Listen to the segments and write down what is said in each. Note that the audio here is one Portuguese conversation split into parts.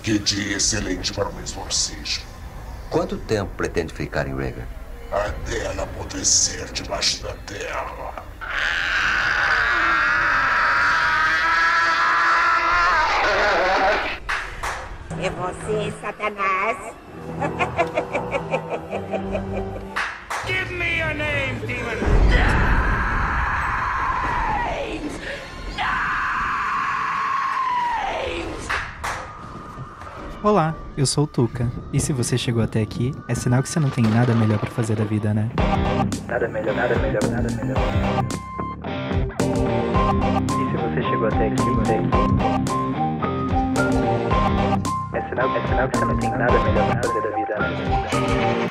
Que dia excelente para um exorcismo. Quanto tempo pretende ficar em Reagan? Até ela apodrecer debaixo da terra. É você, Satanás? Give me your name, demon! Olá, eu sou o Tuca. E se você chegou até aqui, é sinal que você não tem nada melhor pra fazer da vida, né? Nada melhor. E se você chegou até aqui, é sinal que você não tem nada melhor pra fazer da vida, né?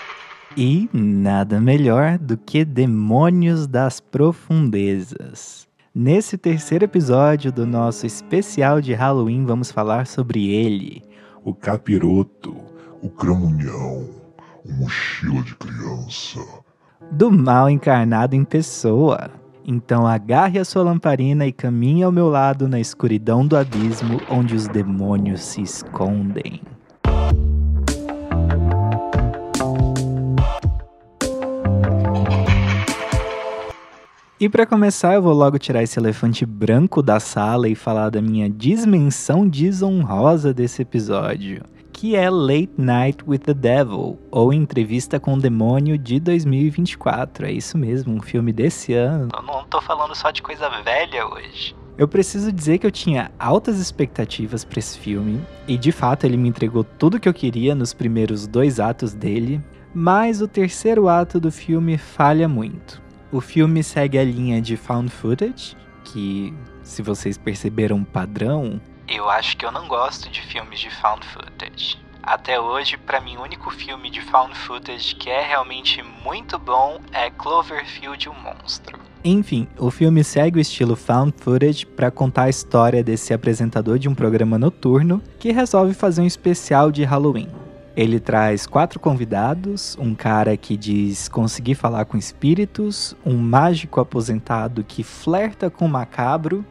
E nada melhor do que Demônios das Profundezas. Nesse terceiro episódio do nosso especial de Halloween, vamos falar sobre ele. O capiroto, o cramunhão, o mochila de criança. Do mal encarnado em pessoa. Então agarre a sua lamparina e caminhe ao meu lado na escuridão do abismo onde os demônios se escondem. E para começar, eu vou logo tirar esse elefante branco da sala e falar da minha dimensão desonrosa desse episódio, que é Late Night with the Devil, ou Entrevista com o Demônio de 2024. É isso mesmo, um filme desse ano. Eu não tô falando só de coisa velha hoje. Eu preciso dizer que eu tinha altas expectativas para esse filme, e de fato ele me entregou tudo que eu queria nos primeiros 2 atos dele, mas o terceiro ato do filme falha muito. O filme segue a linha de found footage, que, se vocês perceberam um padrão, eu acho que eu não gosto de filmes de found footage. Até hoje, pra mim, o único filme de found footage que é realmente muito bom é Cloverfield, o Monstro. Enfim, o filme segue o estilo found footage para contar a história desse apresentador de um programa noturno que resolve fazer um especial de Halloween. Ele traz 4 convidados, um cara que diz conseguir falar com espíritos, um mágico aposentado que flerta com o macabro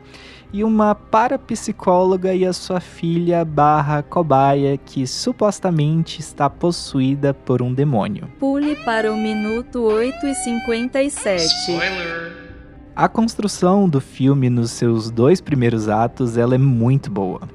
e uma parapsicóloga e a sua filha / cobaia que supostamente está possuída por um demônio. Pule para o minuto 8:57. Spoiler! A construção do filme nos seus 2 primeiros atos ela é muito boa.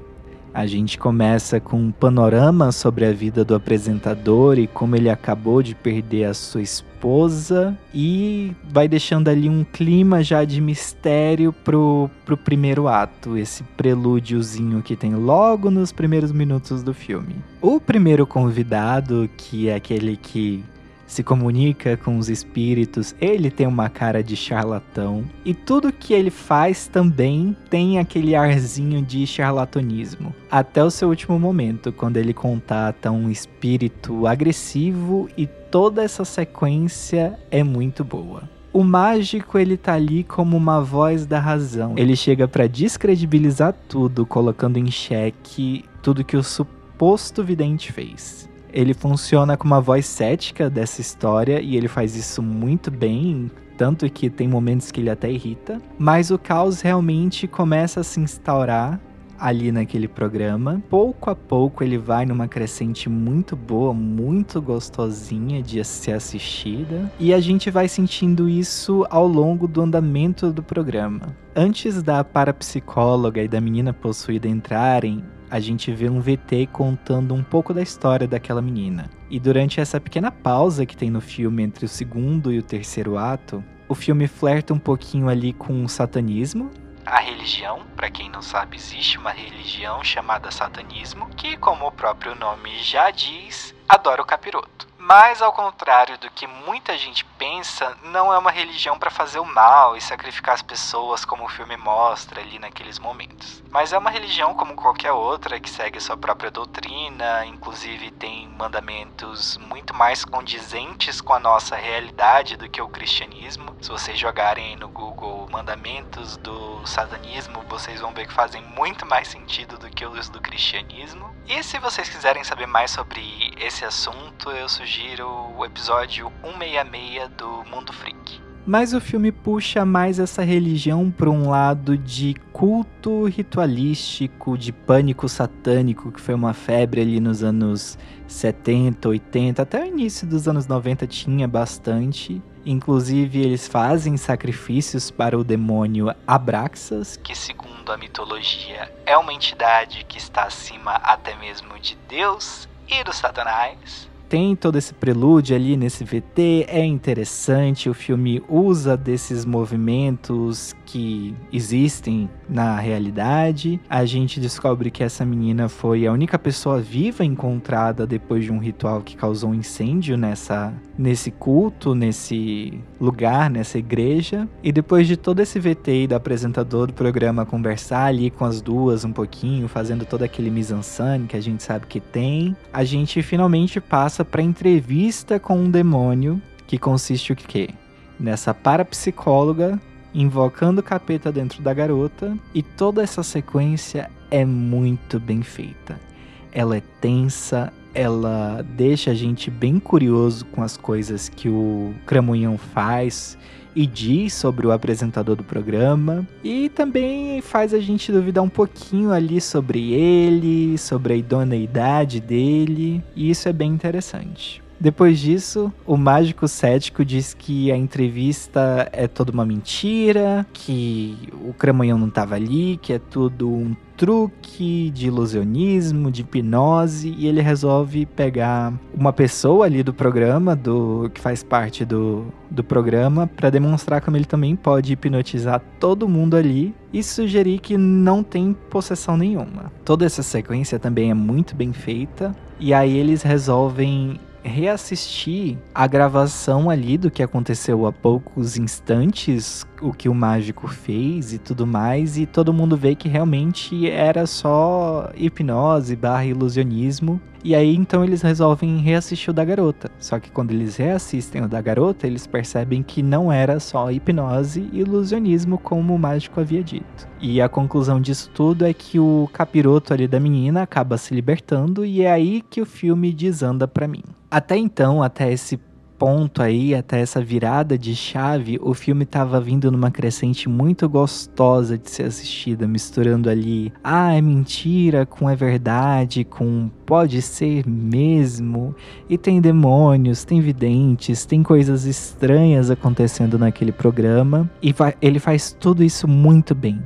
A gente começa com um panorama sobre a vida do apresentador e como ele acabou de perder a sua esposa e vai deixando ali um clima já de mistério pro primeiro ato, esse prelúdiozinho que tem logo nos primeiros minutos do filme. O primeiro convidado, que é aquele que se comunica com os espíritos, ele tem uma cara de charlatão e tudo que ele faz também tem aquele arzinho de charlatanismo. Até o seu último momento, quando ele contata um espírito agressivo e toda essa sequência é muito boa. O mágico, ele tá ali como uma voz da razão. Ele chega para descredibilizar tudo, colocando em xeque tudo que o suposto vidente fez. Ele funciona como a voz cética dessa história e ele faz isso muito bem, tanto que tem momentos que ele até irrita. Mas o caos realmente começa a se instaurar ali naquele programa. Pouco a pouco ele vai numa crescente muito boa, muito gostosinha de ser assistida. E a gente vai sentindo isso ao longo do andamento do programa. Antes da parapsicóloga e da menina possuída entrarem, a gente vê um VT contando um pouco da história daquela menina. E durante essa pequena pausa que tem no filme entre o segundo e o terceiro ato, o filme flerta um pouquinho ali com o satanismo. A religião, para quem não sabe, existe uma religião chamada satanismo, que, como o próprio nome já diz, adora o capiroto. Mas, ao contrário do que muita gente pensa, não é uma religião para fazer o mal e sacrificar as pessoas como o filme mostra ali naqueles momentos. Mas é uma religião como qualquer outra que segue a sua própria doutrina, inclusive tem mandamentos muito mais condizentes com a nossa realidade do que o cristianismo. Se vocês jogarem no Google mandamentos do satanismo, vocês vão ver que fazem muito mais sentido do que os do cristianismo. E se vocês quiserem saber mais sobre esse assunto, eu sugiro o episódio 166 do Mundo Freak. Mas o filme puxa mais essa religião para um lado de culto ritualístico, de pânico satânico, que foi uma febre ali nos anos 70, 80, até o início dos anos 90 tinha bastante. Inclusive, eles fazem sacrifícios para o demônio Abraxas, que segundo a mitologia é uma entidade que está acima até mesmo de Deus e do Satanás. Tem todo esse prelúdio ali nesse VT, é interessante, o filme usa desses movimentos que existem na realidade. A gente descobre que essa menina foi a única pessoa viva encontrada depois de um ritual que causou um incêndio nesse culto, nesse lugar, nessa igreja. E depois de todo esse VT do apresentador do programa conversar ali com as duas um pouquinho, fazendo todo aquele mise-en-scène que a gente sabe que tem, a gente finalmente passa para entrevista com um demônio, que consiste o quê? Nessa parapsicóloga invocando o capeta dentro da garota, e toda essa sequência é muito bem feita. Ela é tensa, ela deixa a gente bem curioso com as coisas que o Cramunhão faz e diz sobre o apresentador do programa, e também faz a gente duvidar um pouquinho ali sobre ele, sobre a idoneidade dele, e isso é bem interessante. Depois disso, o mágico cético diz que a entrevista é toda uma mentira, que o Cramunhão não estava ali, que é tudo um truque de ilusionismo, de hipnose, e ele resolve pegar uma pessoa ali do programa, que faz parte do programa, para demonstrar como ele também pode hipnotizar todo mundo ali e sugerir que não tem possessão nenhuma. Toda essa sequência também é muito bem feita, e aí eles resolvem reassistir a gravação ali do que aconteceu há poucos instantes, o que o mágico fez e tudo mais, e todo mundo vê que realmente era só hipnose / ilusionismo. E aí então eles resolvem reassistir o da garota. Só que quando eles reassistem o da garota, eles percebem que não era só hipnose e ilusionismo como o mágico havia dito. E a conclusão disso tudo é que o capiroto ali da menina acaba se libertando, e é aí que o filme desanda pra mim. Até então, até esse ponto aí, até essa virada de chave, o filme tava vindo numa crescente muito gostosa de ser assistida, misturando ali, é mentira com é verdade, com pode ser mesmo, e tem demônios, tem videntes, tem coisas estranhas acontecendo naquele programa, e ele faz tudo isso muito bem,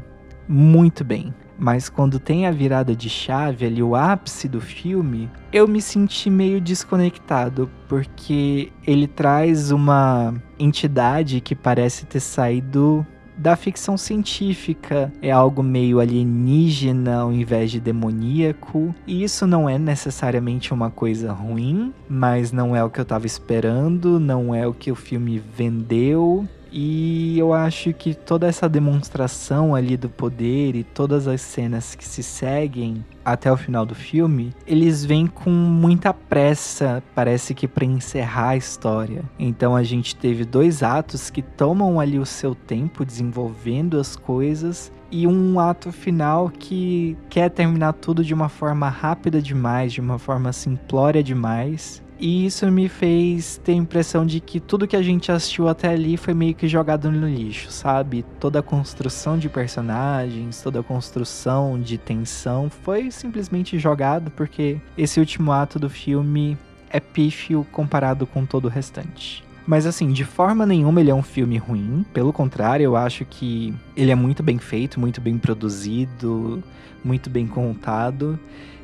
muito bem. Mas quando tem a virada de chave ali, o ápice do filme, eu me senti meio desconectado, porque ele traz uma entidade que parece ter saído da ficção científica, é algo meio alienígena ao invés de demoníaco, e isso não é necessariamente uma coisa ruim, mas não é o que eu tava esperando, não é o que o filme vendeu. E eu acho que toda essa demonstração ali do poder e todas as cenas que se seguem até o final do filme, eles vêm com muita pressa, parece que para encerrar a história. Então a gente teve 2 atos que tomam ali o seu tempo desenvolvendo as coisas, e um ato final que quer terminar tudo de uma forma rápida demais, de uma forma simplória demais. E isso me fez ter a impressão de que tudo que a gente assistiu até ali foi meio que jogado no lixo, sabe? Toda a construção de personagens, toda a construção de tensão foi simplesmente jogado, porque esse último ato do filme é pífio comparado com todo o restante. Mas assim, de forma nenhuma ele é um filme ruim, pelo contrário, eu acho que ele é muito bem feito, muito bem produzido, muito bem contado.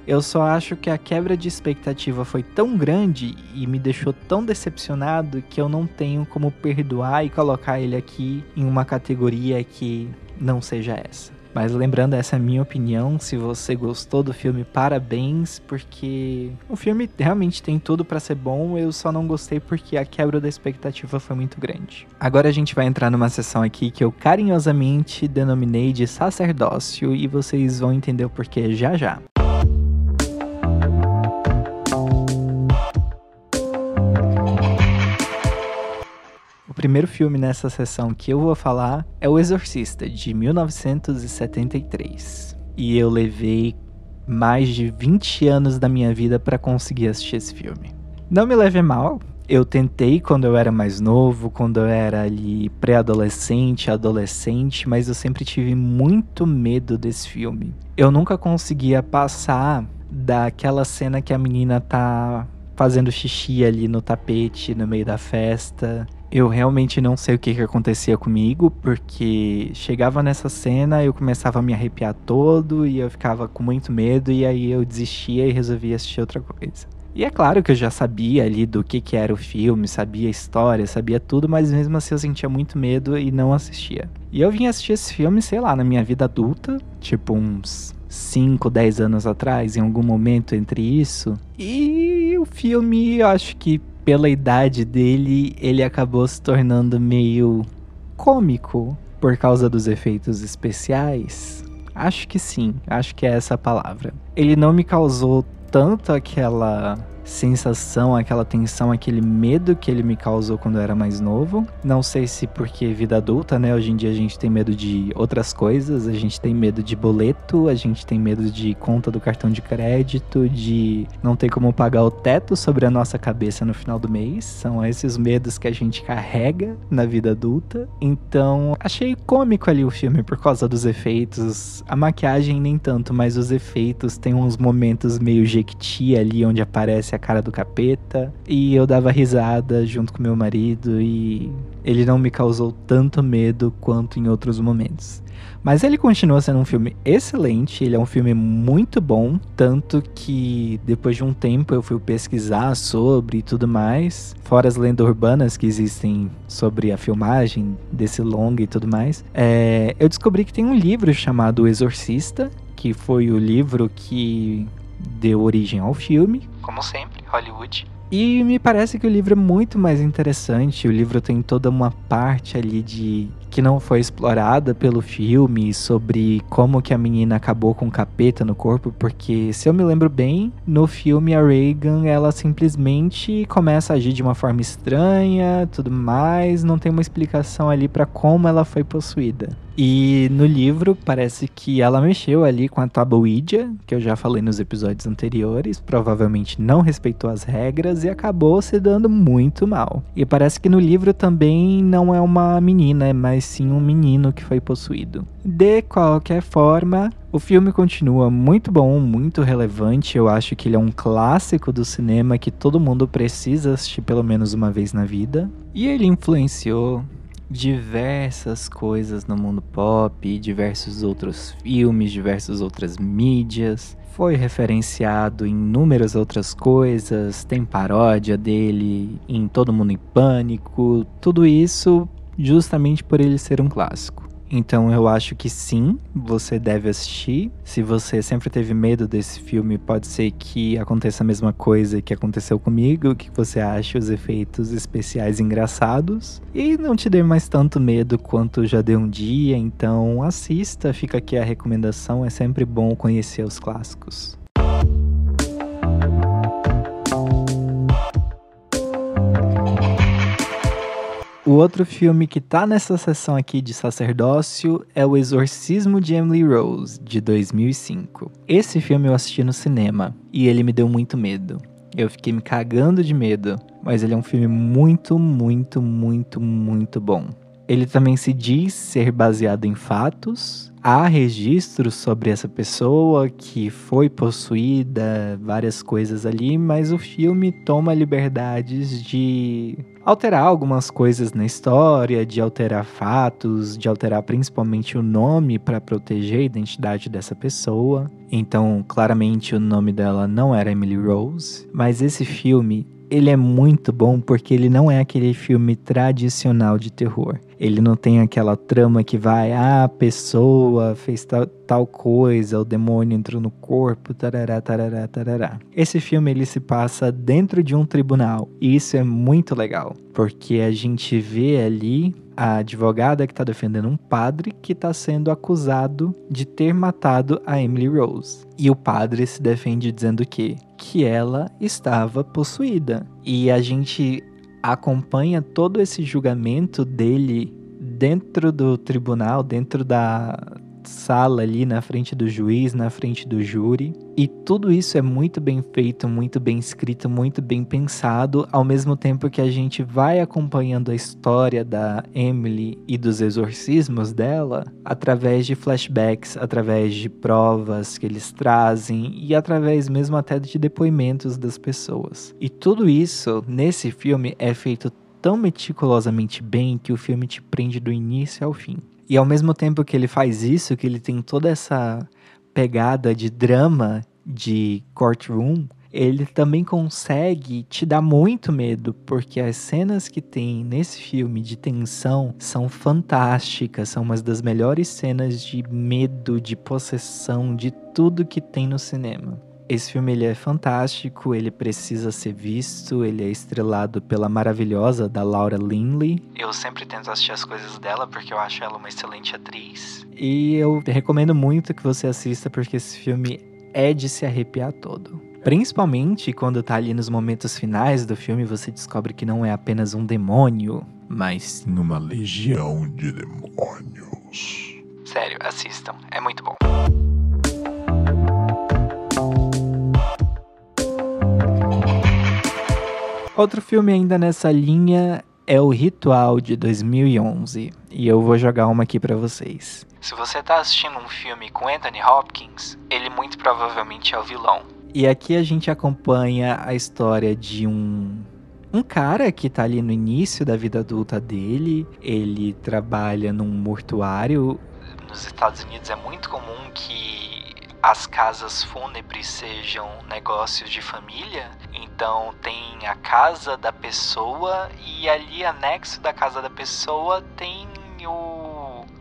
Eu só acho que a quebra de expectativa foi tão grande e me deixou tão decepcionado que eu não tenho como perdoar e colocar ele aqui em uma categoria que não seja essa. Mas lembrando, essa é a minha opinião. Se você gostou do filme, parabéns, porque o filme realmente tem tudo pra ser bom. Eu só não gostei porque a quebra da expectativa foi muito grande. Agora a gente vai entrar numa sessão aqui que eu carinhosamente denominei de sacerdócio, e vocês vão entender o porquê já já. O primeiro filme nessa sessão que eu vou falar é O Exorcista, de 1973. E eu levei mais de 20 anos da minha vida para conseguir assistir esse filme. Não me leve mal, Eu tentei quando eu era mais novo, quando eu era ali pré-adolescente, adolescente, mas eu sempre tive muito medo desse filme. Eu nunca conseguia passar daquela cena que a menina tá fazendo xixi ali no tapete, no meio da festa. Eu realmente não sei o que acontecia comigo, porque chegava nessa cena, eu começava a me arrepiar todo e eu ficava com muito medo, e aí eu desistia e resolvia assistir outra coisa. E é claro que eu já sabia ali do que era o filme, sabia a história, sabia tudo, mas mesmo assim eu sentia muito medo e não assistia. E eu vim assistir esse filme, sei lá, na minha vida adulta, tipo uns 5, 10 anos atrás, em algum momento entre isso. E o filme, eu acho que pela idade dele, ele acabou se tornando meio cômico por causa dos efeitos especiais. Acho que sim, acho que é essa a palavra. Ele não me causou tanto aquela sensação, aquela tensão, aquele medo que ele me causou quando eu era mais novo. Não sei se porque vida adulta, né? Hoje em dia a gente tem medo de outras coisas, a gente tem medo de boleto, a gente tem medo de conta do cartão de crédito, de não ter como pagar o teto sobre a nossa cabeça no final do mês. São esses medos que a gente carrega na vida adulta. Então, achei cômico ali o filme por causa dos efeitos. A maquiagem nem tanto, mas os efeitos tem uns momentos meio Jequiti ali, onde aparece a cara do capeta, e eu dava risada junto com meu marido, e ele não me causou tanto medo quanto em outros momentos. Mas ele continua sendo um filme excelente, ele é um filme muito bom, tanto que depois de um tempo eu fui pesquisar sobre e tudo mais, fora as lendas urbanas que existem sobre a filmagem desse longa e tudo mais, eu descobri que tem um livro chamado O Exorcista, que foi o livro que deu origem ao filme, como sempre, Hollywood. E me parece que o livro é muito mais interessante. O livro tem toda uma parte ali que não foi explorada pelo filme, sobre como que a menina acabou com o capeta no corpo, porque, se eu me lembro bem, no filme a Regan, ela simplesmente começa a agir de uma forma estranha, tudo mais, não tem uma explicação ali pra como ela foi possuída. E no livro parece que ela mexeu ali com a tábua Ouija, que eu já falei nos episódios anteriores, provavelmente não respeitou as regras e acabou se dando muito mal. E parece que no livro também não é uma menina, mas sim um menino que foi possuído. De qualquer forma, o filme continua muito bom, muito relevante. Eu acho que ele é um clássico do cinema que todo mundo precisa assistir pelo menos uma vez na vida. E ele influenciou diversas coisas no mundo pop, diversos outros filmes, diversas outras mídias. Foi referenciado em inúmeras outras coisas, tem paródia dele em Todo Mundo em Pânico, tudo isso justamente por ele ser um clássico. Então eu acho que sim, você deve assistir. Se você sempre teve medo desse filme, pode ser que aconteça a mesma coisa que aconteceu comigo, que você ache os efeitos especiais engraçados e não te dê mais tanto medo quanto já deu um dia. Então assista, fica aqui a recomendação, é sempre bom conhecer os clássicos. O outro filme que tá nessa sessão aqui de sacerdócio é O Exorcismo de Emily Rose, de 2005. Esse filme eu assisti no cinema e ele me deu muito medo. Eu fiquei me cagando de medo, mas ele é um filme muito, muito, muito, muito bom. Ele também se diz ser baseado em fatos. Há registros sobre essa pessoa que foi possuída, várias coisas ali, mas o filme toma liberdades de alterar algumas coisas na história, de alterar fatos, de alterar principalmente o nome para proteger a identidade dessa pessoa. Então, claramente o nome dela não era Emily Rose, mas esse filme, ele é muito bom porque ele não é aquele filme tradicional de terror. Ele não tem aquela trama que vai, a pessoa fez tal coisa, o demônio entrou no corpo, tarará, tarará, tarará. Esse filme, ele se passa dentro de um tribunal, e isso é muito legal, porque a gente vê ali a advogada que está defendendo um padre que está sendo acusado de ter matado a Emily Rose. E o padre se defende dizendo que ela estava possuída. E a gente acompanha todo esse julgamento dele dentro do tribunal, dentro sala ali na frente do juiz, na frente do júri. E tudo isso é muito bem feito, muito bem escrito, muito bem pensado, ao mesmo tempo que a gente vai acompanhando a história da Emily e dos exorcismos dela através de flashbacks, através de provas que eles trazem e através mesmo até de depoimentos das pessoas. E tudo isso, nesse filme, é feito tão meticulosamente bem que o filme te prende do início ao fim. E ao mesmo tempo que ele faz isso, que ele tem toda essa pegada de drama de courtroom, ele também consegue te dar muito medo, porque as cenas que tem nesse filme de tensão são fantásticas, são umas das melhores cenas de medo, de possessão, de tudo que tem no cinema. Esse filme ele é fantástico, ele precisa ser visto, ele é estrelado pela maravilhosa da Laura Linney. Eu sempre tento assistir as coisas dela porque eu acho ela uma excelente atriz. E eu recomendo muito que você assista porque esse filme é de se arrepiar todo. Principalmente quando tá ali nos momentos finais do filme, você descobre que não é apenas um demônio, mas Numa legião de demônios. sério, assistam, é muito bom. Outro filme ainda nessa linha é O Ritual, de 2011. E eu vou jogar uma aqui pra vocês. Se você tá assistindo um filme com Anthony Hopkins, ele muito provavelmente é o vilão. E aqui a gente acompanha a história de um cara que tá ali no início da vida adulta dele. Ele trabalha num mortuário. Nos Estados Unidos é muito comum que as casas fúnebres sejam negócios de família. Então tem a casa da pessoa e ali anexo da casa da pessoa tem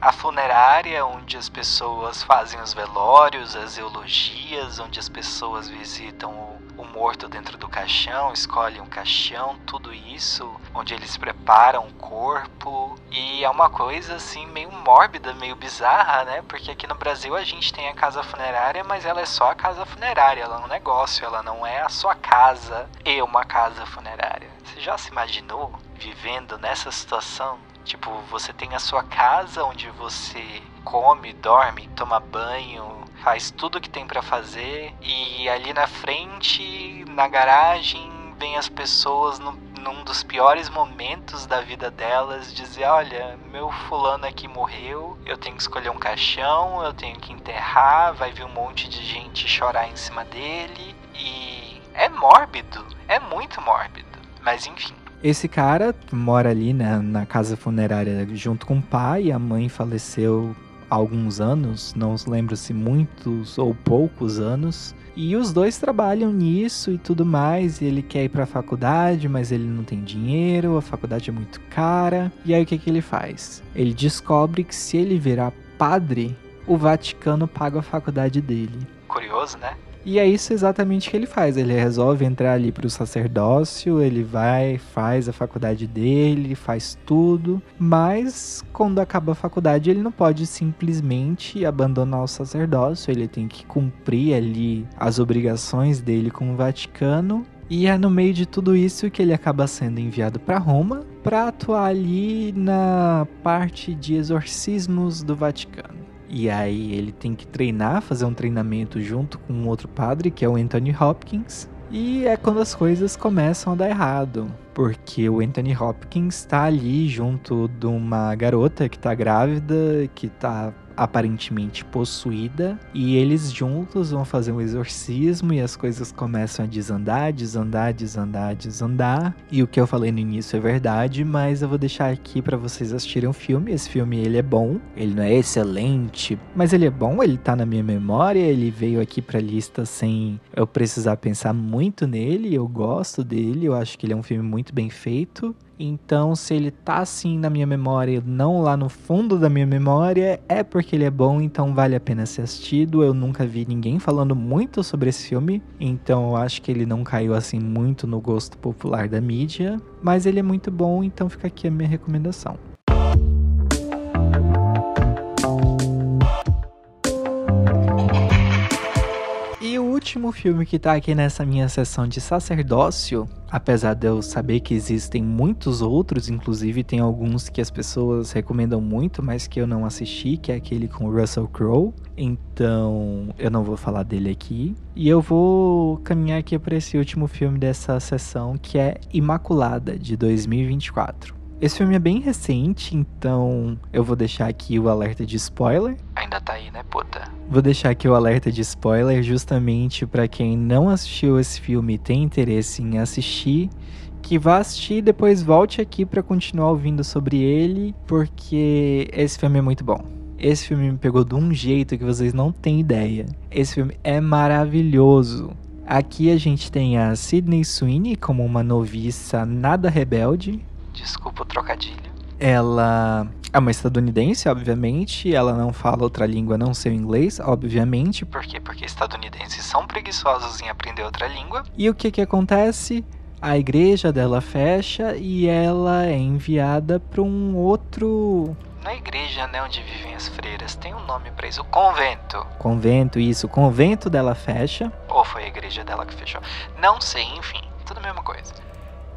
a funerária, onde as pessoas fazem os velórios, as eulogias, onde as pessoas visitam o morto dentro do caixão, escolhem um caixão, tudo isso, onde eles preparam o corpo. E é uma coisa assim meio mórbida, meio bizarra, né? Porque aqui no Brasil a gente tem a casa funerária, mas ela é só a casa funerária, ela é um negócio, ela não é a sua casa e uma casa funerária. Você já se imaginou vivendo nessa situação? Tipo, você tem a sua casa onde você come, dorme, toma banho, faz tudo que tem pra fazer, e ali na frente, na garagem, vem as pessoas num dos piores momentos da vida delas dizer: olha, meu fulano aqui morreu, eu tenho que escolher um caixão, eu tenho que enterrar, vai vir um monte de gente chorar em cima dele. E é mórbido, é muito mórbido, mas enfim. Esse cara mora ali, né, na casa funerária junto com o pai. A mãe faleceu há alguns anos, não lembro se muitos ou poucos anos. E os dois trabalham nisso e tudo mais. E ele quer ir pra faculdade, mas ele não tem dinheiro, a faculdade é muito cara. E aí o que ele faz? Ele descobre que se ele virar padre, o Vaticano paga a faculdade dele. Curioso, né? E é isso exatamente que ele faz. Ele resolve entrar ali pro sacerdócio, ele vai, faz a faculdade dele, faz tudo. Mas quando acaba a faculdade, ele não pode simplesmente abandonar o sacerdócio. Ele tem que cumprir ali as obrigações dele com o Vaticano. E é no meio de tudo isso que ele acaba sendo enviado para Roma para atuar ali na parte de exorcismos do Vaticano. E aí ele tem que treinar, fazer um treinamento junto com um outro padre, que é o Anthony Hopkins. E é quando as coisas começam a dar errado, porque o Anthony Hopkins está ali junto de uma garota que está grávida, que está aparentemente possuída, e eles juntos vão fazer um exorcismo e as coisas começam a desandar, e o que eu falei no início é verdade, mas eu vou deixar aqui pra vocês assistirem o filme. Esse filme, ele é bom, ele não é excelente, mas ele é bom, ele tá na minha memória, ele veio aqui pra lista sem eu precisar pensar muito nele, eu gosto dele, eu acho que ele é um filme muito bem feito. Então, se ele tá assim na minha memória, não lá no fundo da minha memória, é porque ele é bom, então vale a pena ser assistido. Eu nunca vi ninguém falando muito sobre esse filme, então eu acho que ele não caiu assim muito no gosto popular da mídia, mas ele é muito bom, então fica aqui a minha recomendação. último filme que tá aqui nessa minha sessão de sacerdócio, apesar de eu saber que existem muitos outros, inclusive tem alguns que as pessoas recomendam muito, mas que eu não assisti, que é aquele com o Russell Crowe, então eu não vou falar dele aqui. E eu vou caminhar aqui para esse último filme dessa sessão, que é Imaculada, de 2024. Esse filme é bem recente, então eu vou deixar aqui o alerta de spoiler. Ainda tá aí, né, puta? Vou deixar aqui o alerta de spoiler justamente pra quem não assistiu esse filme e tem interesse em assistir, que vá assistir e depois volte aqui pra continuar ouvindo sobre ele, porque esse filme é muito bom. Esse filme me pegou de um jeito que vocês não têm ideia. Esse filme é maravilhoso. Aqui a gente tem a Sydney Sweeney como uma noviça nada rebelde. Desculpa o trocadilho. Ela é uma estadunidense, obviamente. Ela não fala outra língua a não ser o inglês, obviamente. Por quê? Porque estadunidenses são preguiçosos em aprender outra língua. E o que acontece? A igreja dela fecha e ela é enviada para um outro... Na igreja, né, onde vivem as freiras, tem um nome pra isso, o convento. Convento, isso, o convento dela fecha. Ou foi a igreja dela que fechou? Não sei, enfim, tudo a mesma coisa.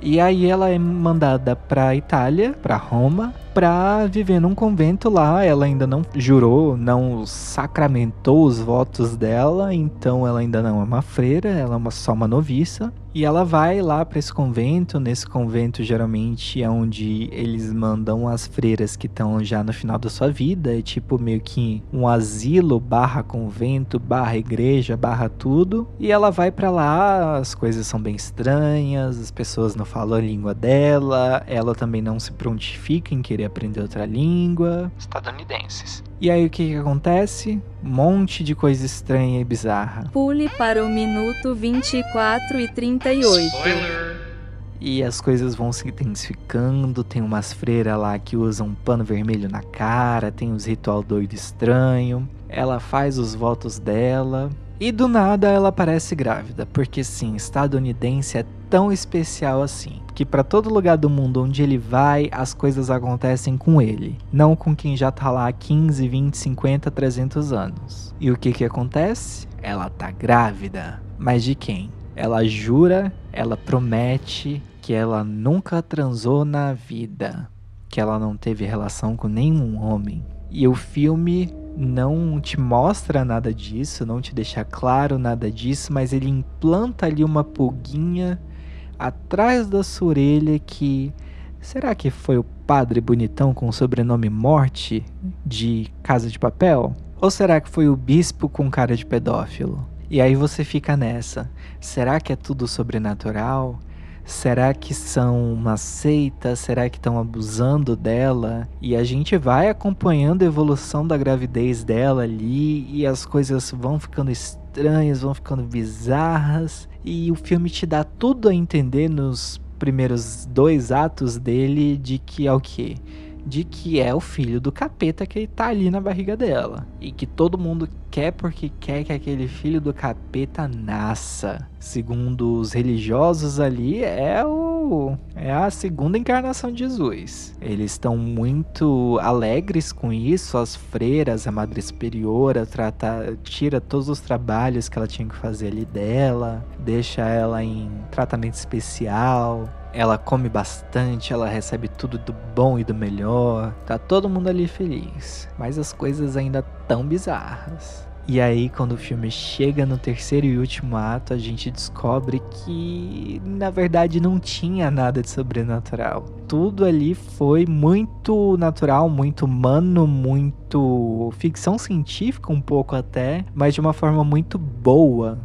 E aí ela é mandada pra Itália, pra Roma, pra viver num convento lá. Ela ainda não jurou, não sacramentou os votos dela, então ela ainda não é uma freira, ela é só uma noviça. E ela vai lá pra esse convento. Nesse convento geralmente é onde eles mandam as freiras que estão já no final da sua vida. É tipo meio que um asilo barra convento, barra igreja, barra tudo. E ela vai pra lá, as coisas são bem estranhas, as pessoas não falam a língua dela, ela também não se prontifica em querer aprender outra língua. Estadunidenses. E aí o que acontece? Um monte de coisa estranha e bizarra. Pule para o minuto 24 e 38. E as coisas vão se intensificando. Tem umas freiras lá que usam um pano vermelho na cara. Tem uns ritual doido estranho. Ela faz os votos dela. E do nada ela aparece grávida. Porque sim, estadunidense é tão especial assim, que para todo lugar do mundo onde ele vai, as coisas acontecem com ele, não com quem já tá lá há 15, 20, 50, 300 anos. E o que acontece? Ela tá grávida. Mas de quem? Ela jura, ela promete que ela nunca transou na vida, que ela não teve relação com nenhum homem. E o filme não te mostra nada disso, não te deixa claro nada disso, mas ele implanta ali uma pulguinha atrás da sua orelha que... Será que foi o padre bonitão com o sobrenome Morte de Casa de Papel? Ou será que foi o bispo com cara de pedófilo? E aí você fica nessa. Será que é tudo sobrenatural? Será que são uma seita? Será que estão abusando dela? E a gente vai acompanhando a evolução da gravidez dela ali e as coisas vão ficando estranhas, vão ficando bizarras. E o filme te dá tudo a entender nos primeiros 2 atos dele de que é o quê? De que é o filho do capeta que tá ali na barriga dela. E que todo mundo quer porque quer que aquele filho do capeta nasça. Segundo os religiosos ali, é a segunda encarnação de Jesus. Eles estão muito alegres com isso. As freiras, a madre superiora, tira todos os trabalhos que ela tinha que fazer ali dela. Deixa ela em tratamento especial. Ela come bastante, ela recebe tudo do bom e do melhor. Tá todo mundo ali feliz. Mas as coisas ainda tão bizarras. E aí, quando o filme chega no 3º e último ato, a gente descobre que, na verdade, não tinha nada de sobrenatural. Tudo ali foi muito natural, muito humano, muito ficção científica um pouco até, mas de uma forma muito boa.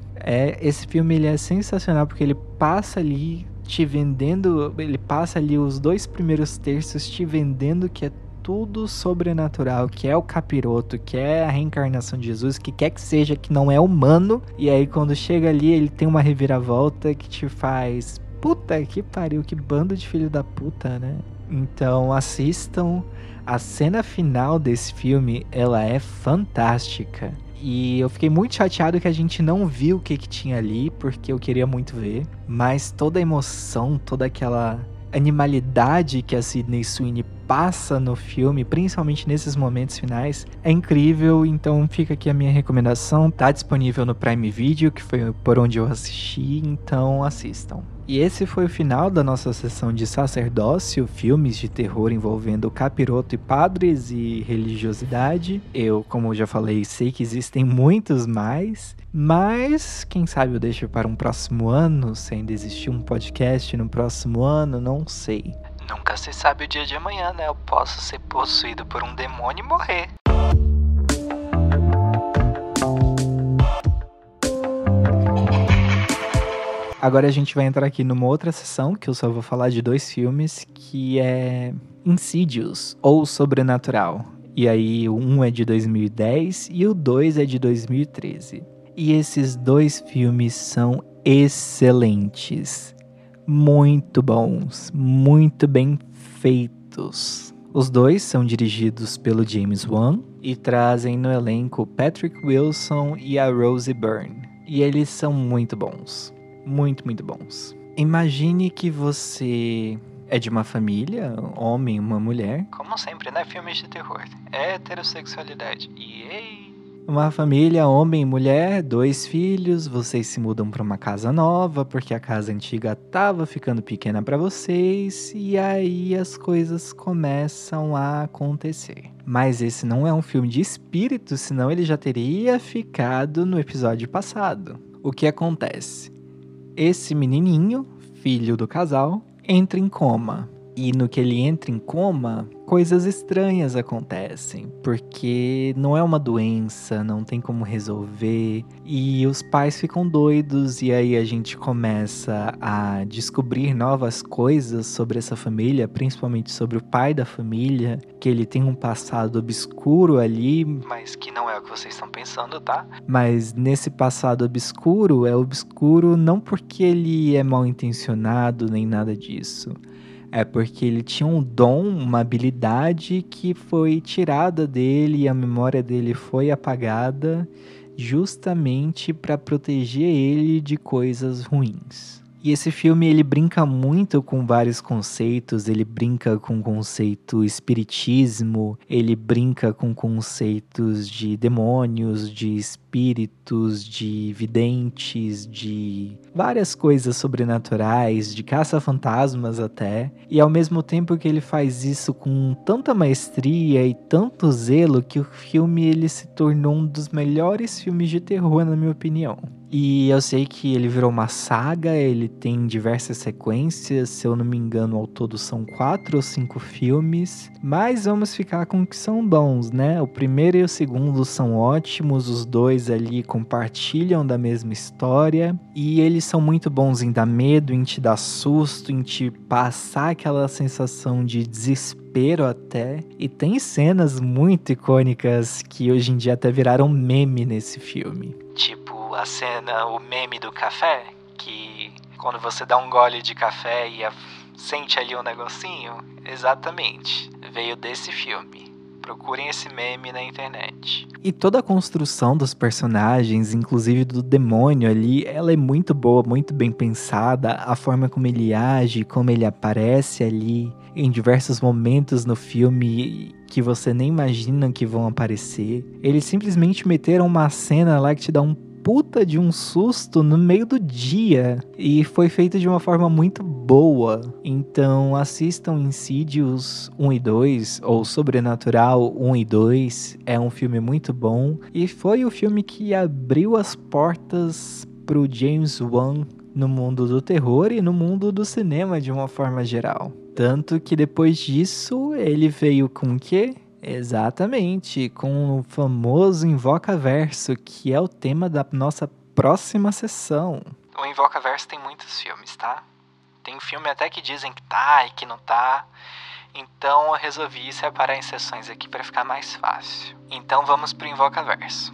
Esse filme ele é sensacional porque ele passa ali te vendendo, ele passa ali os 2 primeiros terços te vendendo que é tudo sobrenatural, que é o capiroto, que é a reencarnação de Jesus, que quer que seja, que não é humano. E aí quando chega ali, ele tem uma reviravolta que te faz... Puta que pariu, que bando de filho da puta, né? Então assistam. A cena final desse filme, ela é fantástica. E eu fiquei muito chateado que a gente não viu o que tinha ali, porque eu queria muito ver. Mas toda a emoção, toda aquela animalidade que a Sydney Sweeney passa no filme, principalmente nesses momentos finais, é incrível. Então fica aqui a minha recomendação, tá disponível no Prime Video, que foi por onde eu assisti, então assistam. E esse foi o final da nossa sessão de sacerdócio, filmes de terror envolvendo capiroto e padres e religiosidade. Eu, como eu já falei, sei que existem muitos mais, mas quem sabe eu deixo para um próximo ano, se ainda existir um podcast no próximo ano, não sei. Nunca se sabe o dia de amanhã, né? Eu posso ser possuído por um demônio e morrer. Agora a gente vai entrar aqui numa outra sessão, que eu só vou falar de 2 filmes, que é Insidious, ou Sobrenatural. E aí, o 1 é de 2010 e o 2 é de 2013. E esses 2 filmes são excelentes. Muito bons, muito bem feitos. Os 2 são dirigidos pelo James Wan e trazem no elenco Patrick Wilson e a Rose Byrne. E eles são muito bons. Muito, muito bons. Imagine que você é de uma família, um homem, uma mulher. Como sempre, né? Filmes de terror. Heterossexualidade. Yay! Uma família, homem e mulher, 2 filhos. Vocês se mudam para uma casa nova, porque a casa antiga tava ficando pequena para vocês. E aí as coisas começam a acontecer. Mas esse não é um filme de espírito, senão ele já teria ficado no episódio passado. O que acontece? Esse menininho, filho do casal, entra em coma. E no que ele entra em coma, coisas estranhas acontecem. Porque não é uma doença, não tem como resolver. E os pais ficam doidos. E aí a gente começa a descobrir novas coisas sobre essa família. Principalmente sobre o pai da família. Que ele tem um passado obscuro ali. Mas que não é o que vocês estão pensando, tá? Mas nesse passado obscuro, é obscuro não porque ele é mal intencionado nem nada disso. É porque ele tinha um dom, uma habilidade que foi tirada dele e a memória dele foi apagada justamente para proteger ele de coisas ruins. E esse filme ele brinca muito com vários conceitos, ele brinca com o conceito espiritismo, ele brinca com conceitos de demônios, de espíritos, de videntes, de várias coisas sobrenaturais, de caça-fantasmas até. E ao mesmo tempo que ele faz isso com tanta maestria e tanto zelo que o filme ele se tornou um dos melhores filmes de terror, na minha opinião. E eu sei que ele virou uma saga, ele tem diversas sequências, se eu não me engano, ao todo são 4 ou 5 filmes, mas vamos ficar com que são bons, né? O primeiro e o segundo são ótimos, os 2 ali compartilham da mesma história, e eles são muito bons em dar medo, em te dar susto, em te passar aquela sensação de desespero até, e tem cenas muito icônicas que hoje em dia até viraram meme nesse filme. Tipo a cena, o meme do café, que quando você dá um gole de café e sente ali um negocinho, exatamente, veio desse filme. Procurem esse meme na internet. E toda a construção dos personagens, inclusive do demônio ali, ela é muito boa, muito bem pensada. A forma como ele age, como ele aparece ali em diversos momentos no filme que você nem imagina que vão aparecer. Eles simplesmente meteram uma cena lá que te dá um puta de um susto no meio do dia. E foi feito de uma forma muito boa. Então assistam Insidious 1 e 2, ou Sobrenatural 1 e 2. É um filme muito bom. E foi o filme que abriu as portas pro James Wan no mundo do terror e no mundo do cinema de uma forma geral. Tanto que depois disso ele veio com o quê? Exatamente, com o famoso Invocaverso, que é o tema da nossa próxima sessão. O Invocaverso tem muitos filmes, tá? Tem filme até que dizem que tá e que não tá. Então eu resolvi separar em sessões aqui para ficar mais fácil. Então vamos pro Invocaverso.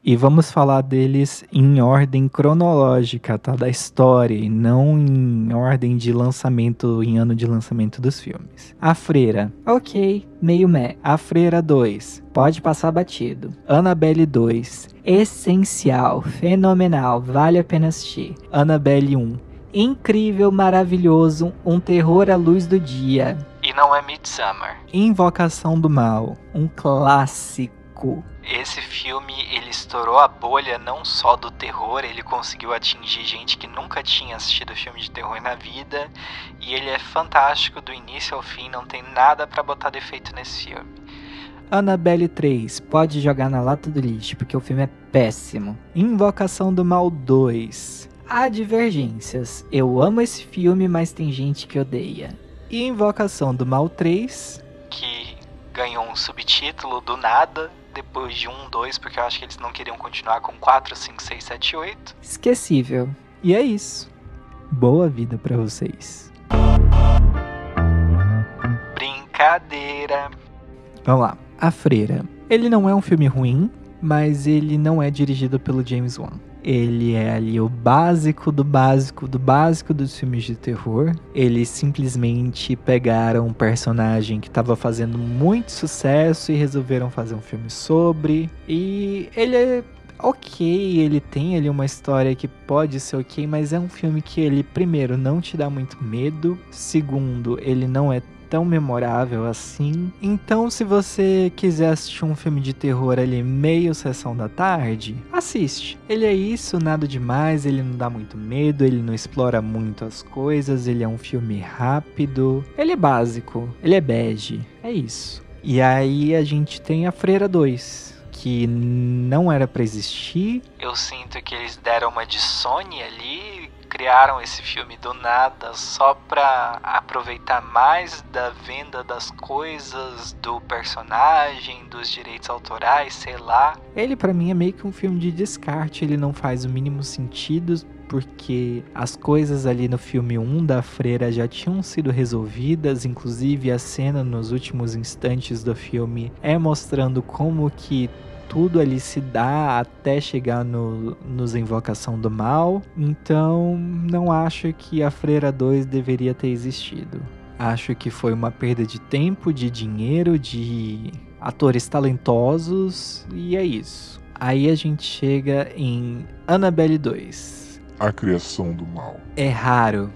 E vamos falar deles em ordem cronológica, tá? Da história, e não em ordem de lançamento, em ano de lançamento dos filmes. A Freira. Ok, meio meh. A Freira 2. Pode passar batido. Annabelle 2. Essencial, fenomenal, vale a pena assistir. Annabelle 1. Incrível, maravilhoso, um terror à luz do dia. E não é Midsommar. Invocação do Mal. Um clássico. Esse filme, ele estourou a bolha não só do terror, ele conseguiu atingir gente que nunca tinha assistido filme de terror na vida, e ele é fantástico do início ao fim, não tem nada pra botar defeito nesse filme. Annabelle 3, pode jogar na lata do lixo, porque o filme é péssimo. Invocação do Mal 2. Há divergências, eu amo esse filme, mas tem gente que odeia. E Invocação do Mal 3, que ganhou um subtítulo do nada, depois de 1, 2, porque eu acho que eles não queriam continuar com 4, 5, 6, 7, 8. Esquecível. E é isso. Boa vida pra vocês. Brincadeira. Vamos lá. A Freira. Ele não é um filme ruim, mas ele não é dirigido pelo James Wan. Ele é ali o básico do básico do básico dos filmes de terror. Eles simplesmente pegaram um personagem que estava fazendo muito sucesso e resolveram fazer um filme sobre. E ele é ok, ele tem ali uma história que pode ser ok, mas é um filme que ele, primeiro, não te dá muito medo. Segundo, ele não é tão memorável assim. Então, se você quiser assistir um filme de terror ali meio sessão da tarde, assiste. Ele é isso, nada demais, ele não dá muito medo, ele não explora muito as coisas, ele é um filme rápido, ele é básico, ele é bege, é isso. E aí a gente tem a Freira 2, que não era pra existir. Eu sinto que eles deram uma de Sony ali, criaram esse filme do nada só pra aproveitar mais da venda das coisas, do personagem, dos direitos autorais, sei lá. Ele pra mim é meio que um filme de descarte, ele não faz o mínimo sentido, porque as coisas ali no filme 1 da Freira já tinham sido resolvidas, inclusive a cena nos últimos instantes do filme é mostrando como que tudo ali se dá até chegar nos Invocação do Mal. Então, não acho que a Freira 2 deveria ter existido. Acho que foi uma perda de tempo, de dinheiro, de atores talentosos, e é isso. Aí a gente chega em Annabelle 2. A Criação do Mal. É raro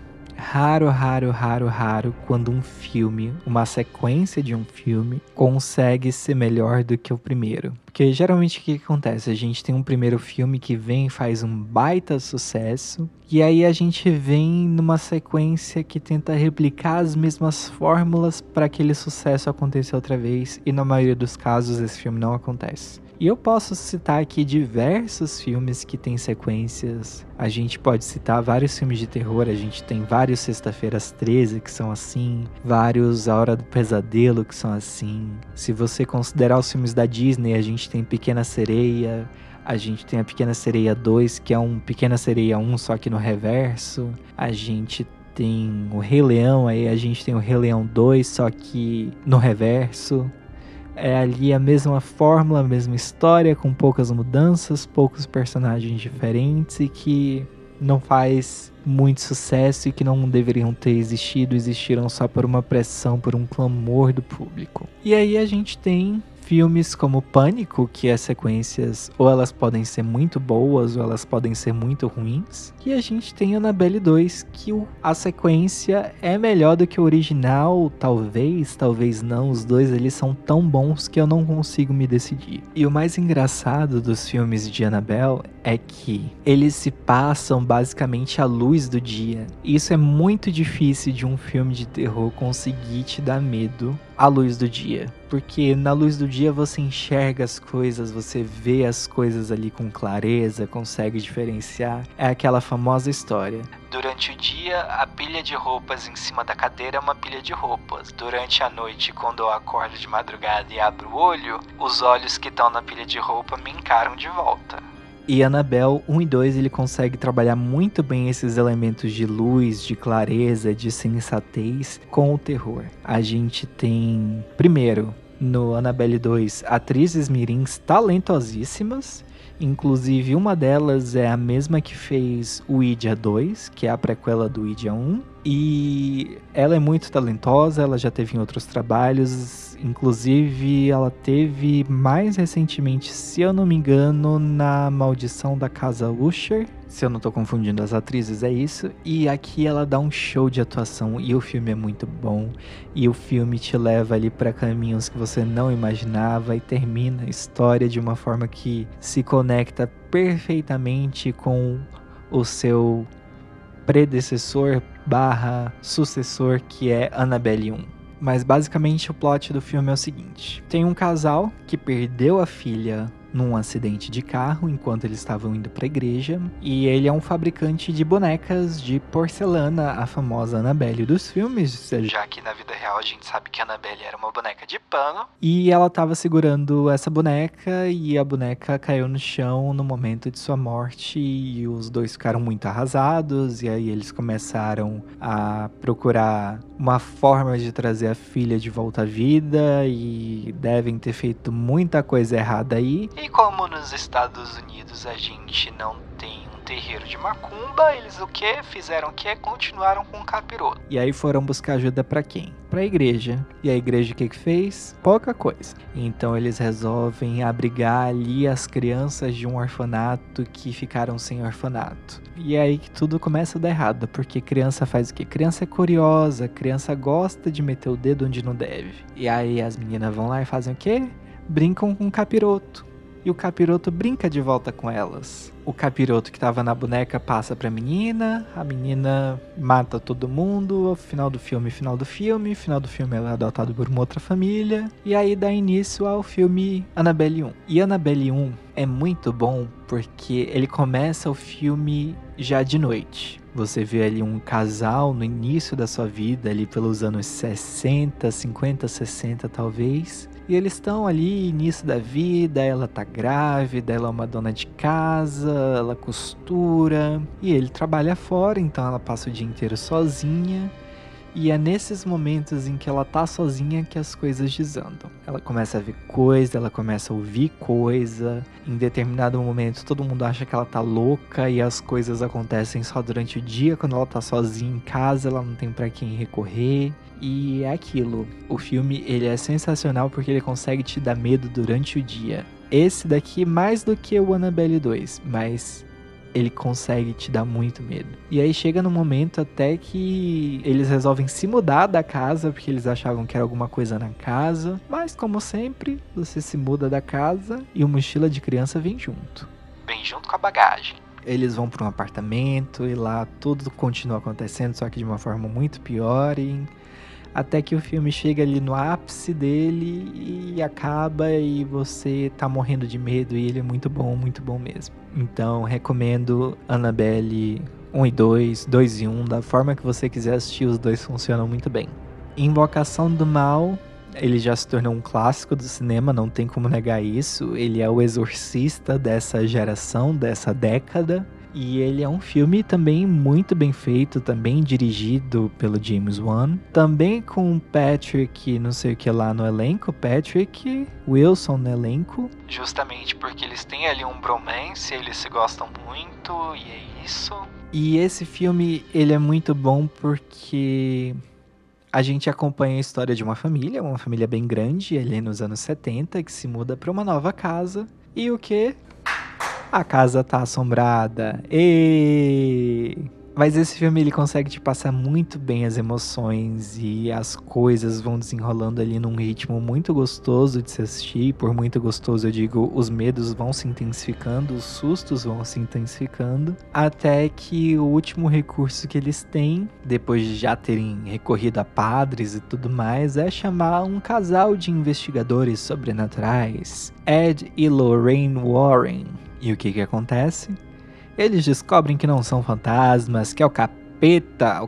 quando um filme, uma sequência de um filme, consegue ser melhor do que o primeiro. Porque geralmente o que acontece? A gente tem um primeiro filme que vem e faz um baita sucesso, e aí a gente vem numa sequência que tenta replicar as mesmas fórmulas para aquele sucesso acontecer outra vez, e na maioria dos casos esse filme não acontece. E eu posso citar aqui diversos filmes que têm sequências. A gente pode citar vários filmes de terror. A gente tem vários Sexta-feiras 13 que são assim. Vários A Hora do Pesadelo que são assim. Se você considerar os filmes da Disney, a gente tem Pequena Sereia. A gente tem a Pequena Sereia 2, que é um Pequena Sereia 1, só que no reverso. A gente tem o Rei Leão, aí a gente tem o Rei Leão 2, só que no reverso. É ali a mesma fórmula, a mesma história, com poucas mudanças, poucos personagens diferentes e que não faz muito sucesso e que não deveriam ter existiram só por uma pressão, por um clamor do público. E aí a gente tem filmes como Pânico, que as sequências ou elas podem ser muito boas ou elas podem ser muito ruins. E a gente tem Annabelle 2, que a sequência é melhor do que o original, talvez não. Os dois eles são tão bons que eu não consigo me decidir. E o mais engraçado dos filmes de Annabelle é que eles se passam basicamente à luz do dia. Isso é muito difícil de um filme de terror conseguir te dar medo à luz do dia. Porque na luz do dia você enxerga as coisas, você vê as coisas ali com clareza, consegue diferenciar. É aquela famosa história. Durante o dia, a pilha de roupas em cima da cadeira é uma pilha de roupas. Durante a noite, quando eu acordo de madrugada e abro o olho, os olhos que estão na pilha de roupa me encaram de volta. E Annabelle 1 e 2 ele consegue trabalhar muito bem esses elementos de luz, de clareza, de sensatez com o terror. A gente tem, primeiro, no Annabelle 2, atrizes mirins talentosíssimas Inclusive, uma delas é a mesma que fez o Ouija 2, que é a prequela do Ouija 1. E ela é muito talentosa, ela já teve em outros trabalhos. Inclusive, ela teve mais recentemente, se eu não me engano, na Maldição da Casa Usher. Se eu não tô confundindo as atrizes, é isso. E aqui ela dá um show de atuação e o filme é muito bom. E o filme te leva ali para caminhos que você não imaginava e termina a história de uma forma que se conecta perfeitamente com o seu predecessor / sucessor, que é Annabelle 1. Mas basicamente o plot do filme é o seguinte: tem um casal que perdeu a filha num acidente de carro enquanto eles estavam indo pra igreja, e ele é um fabricante de bonecas de porcelana, a famosa Annabelle dos filmes, já que na vida real a gente sabe que a Annabelle era uma boneca de pano, e ela tava segurando essa boneca e a boneca caiu no chão no momento de sua morte, e os dois ficaram muito arrasados, e aí eles começaram a procurar uma forma de trazer a filha de volta à vida, e devem ter feito muita coisa errada aí. E como nos Estados Unidos a gente não tem um terreiro de macumba, eles o que? Fizeram o que? Continuaram com o capiroto. E aí foram buscar ajuda pra quem? Pra igreja. E a igreja o que fez? Pouca coisa. Então eles resolvem abrigar ali as crianças de um orfanato que ficaram sem orfanato. E é aí que tudo começa a dar errado, porque criança faz o quê? Criança é curiosa, criança gosta de meter o dedo onde não deve. E aí as meninas vão lá e fazem o quê? Brincam com o capiroto. E o capiroto brinca de volta com elas. O capiroto que tava na boneca passa pra menina, a menina mata todo mundo, final do filme ela é adotada por uma outra família, e aí dá início ao filme Annabelle 1. E Annabelle 1 é muito bom porque ele começa o filme já de noite. Você vê ali um casal no início da sua vida, ali pelos anos 60, 50, 60 talvez. E eles estão ali, início da vida, ela tá grávida, ela é uma dona de casa, ela costura. E ele trabalha fora, então ela passa o dia inteiro sozinha. E é nesses momentos em que ela tá sozinha que as coisas desandam. Ela começa a ver coisa, ela começa a ouvir coisa. Em determinado momento todo mundo acha que ela tá louca e as coisas acontecem só durante o dia. Quando ela tá sozinha em casa, ela não tem pra quem recorrer. E é aquilo. O filme ele é sensacional porque ele consegue te dar medo durante o dia. Esse daqui mais do que o Annabelle 2, mas ele consegue te dar muito medo. E aí chega no momento até que eles resolvem se mudar da casa, porque eles achavam que era alguma coisa na casa. Mas como sempre, você se muda da casa e o mochila de criança vem junto. Vem junto com a bagagem. Eles vão para um apartamento e lá tudo continua acontecendo, só que de uma forma muito pior. Até que o filme chega ali no ápice dele e acaba e você tá morrendo de medo, e ele é muito bom mesmo. Então recomendo Annabelle 1 e 2, 2 e 1, da forma que você quiser assistir, os dois funcionam muito bem. Invocação do Mal, ele já se tornou um clássico do cinema, não tem como negar isso. Ele é o exorcista dessa geração, dessa década. E ele é um filme também muito bem feito, também dirigido pelo James Wan. Também com Patrick, não sei o que lá no elenco, Patrick Wilson no elenco. Justamente porque eles têm ali um bromance, eles se gostam muito, e é isso. E esse filme, ele é muito bom porque a gente acompanha a história de uma família bem grande, ali nos anos 70, que se muda para uma nova casa. E o quê? A casa tá assombrada. Mas esse filme ele consegue te passar muito bem as emoções e as coisas vão desenrolando ali num ritmo muito gostoso de se assistir. Por muito gostoso eu digo, os medos vão se intensificando, os sustos vão se intensificando, até que o último recurso que eles têm, depois de já terem recorrido a padres e tudo mais, é chamar um casal de investigadores sobrenaturais, Ed e Lorraine Warren. E o que acontece? Eles descobrem que não são fantasmas, que é o capeta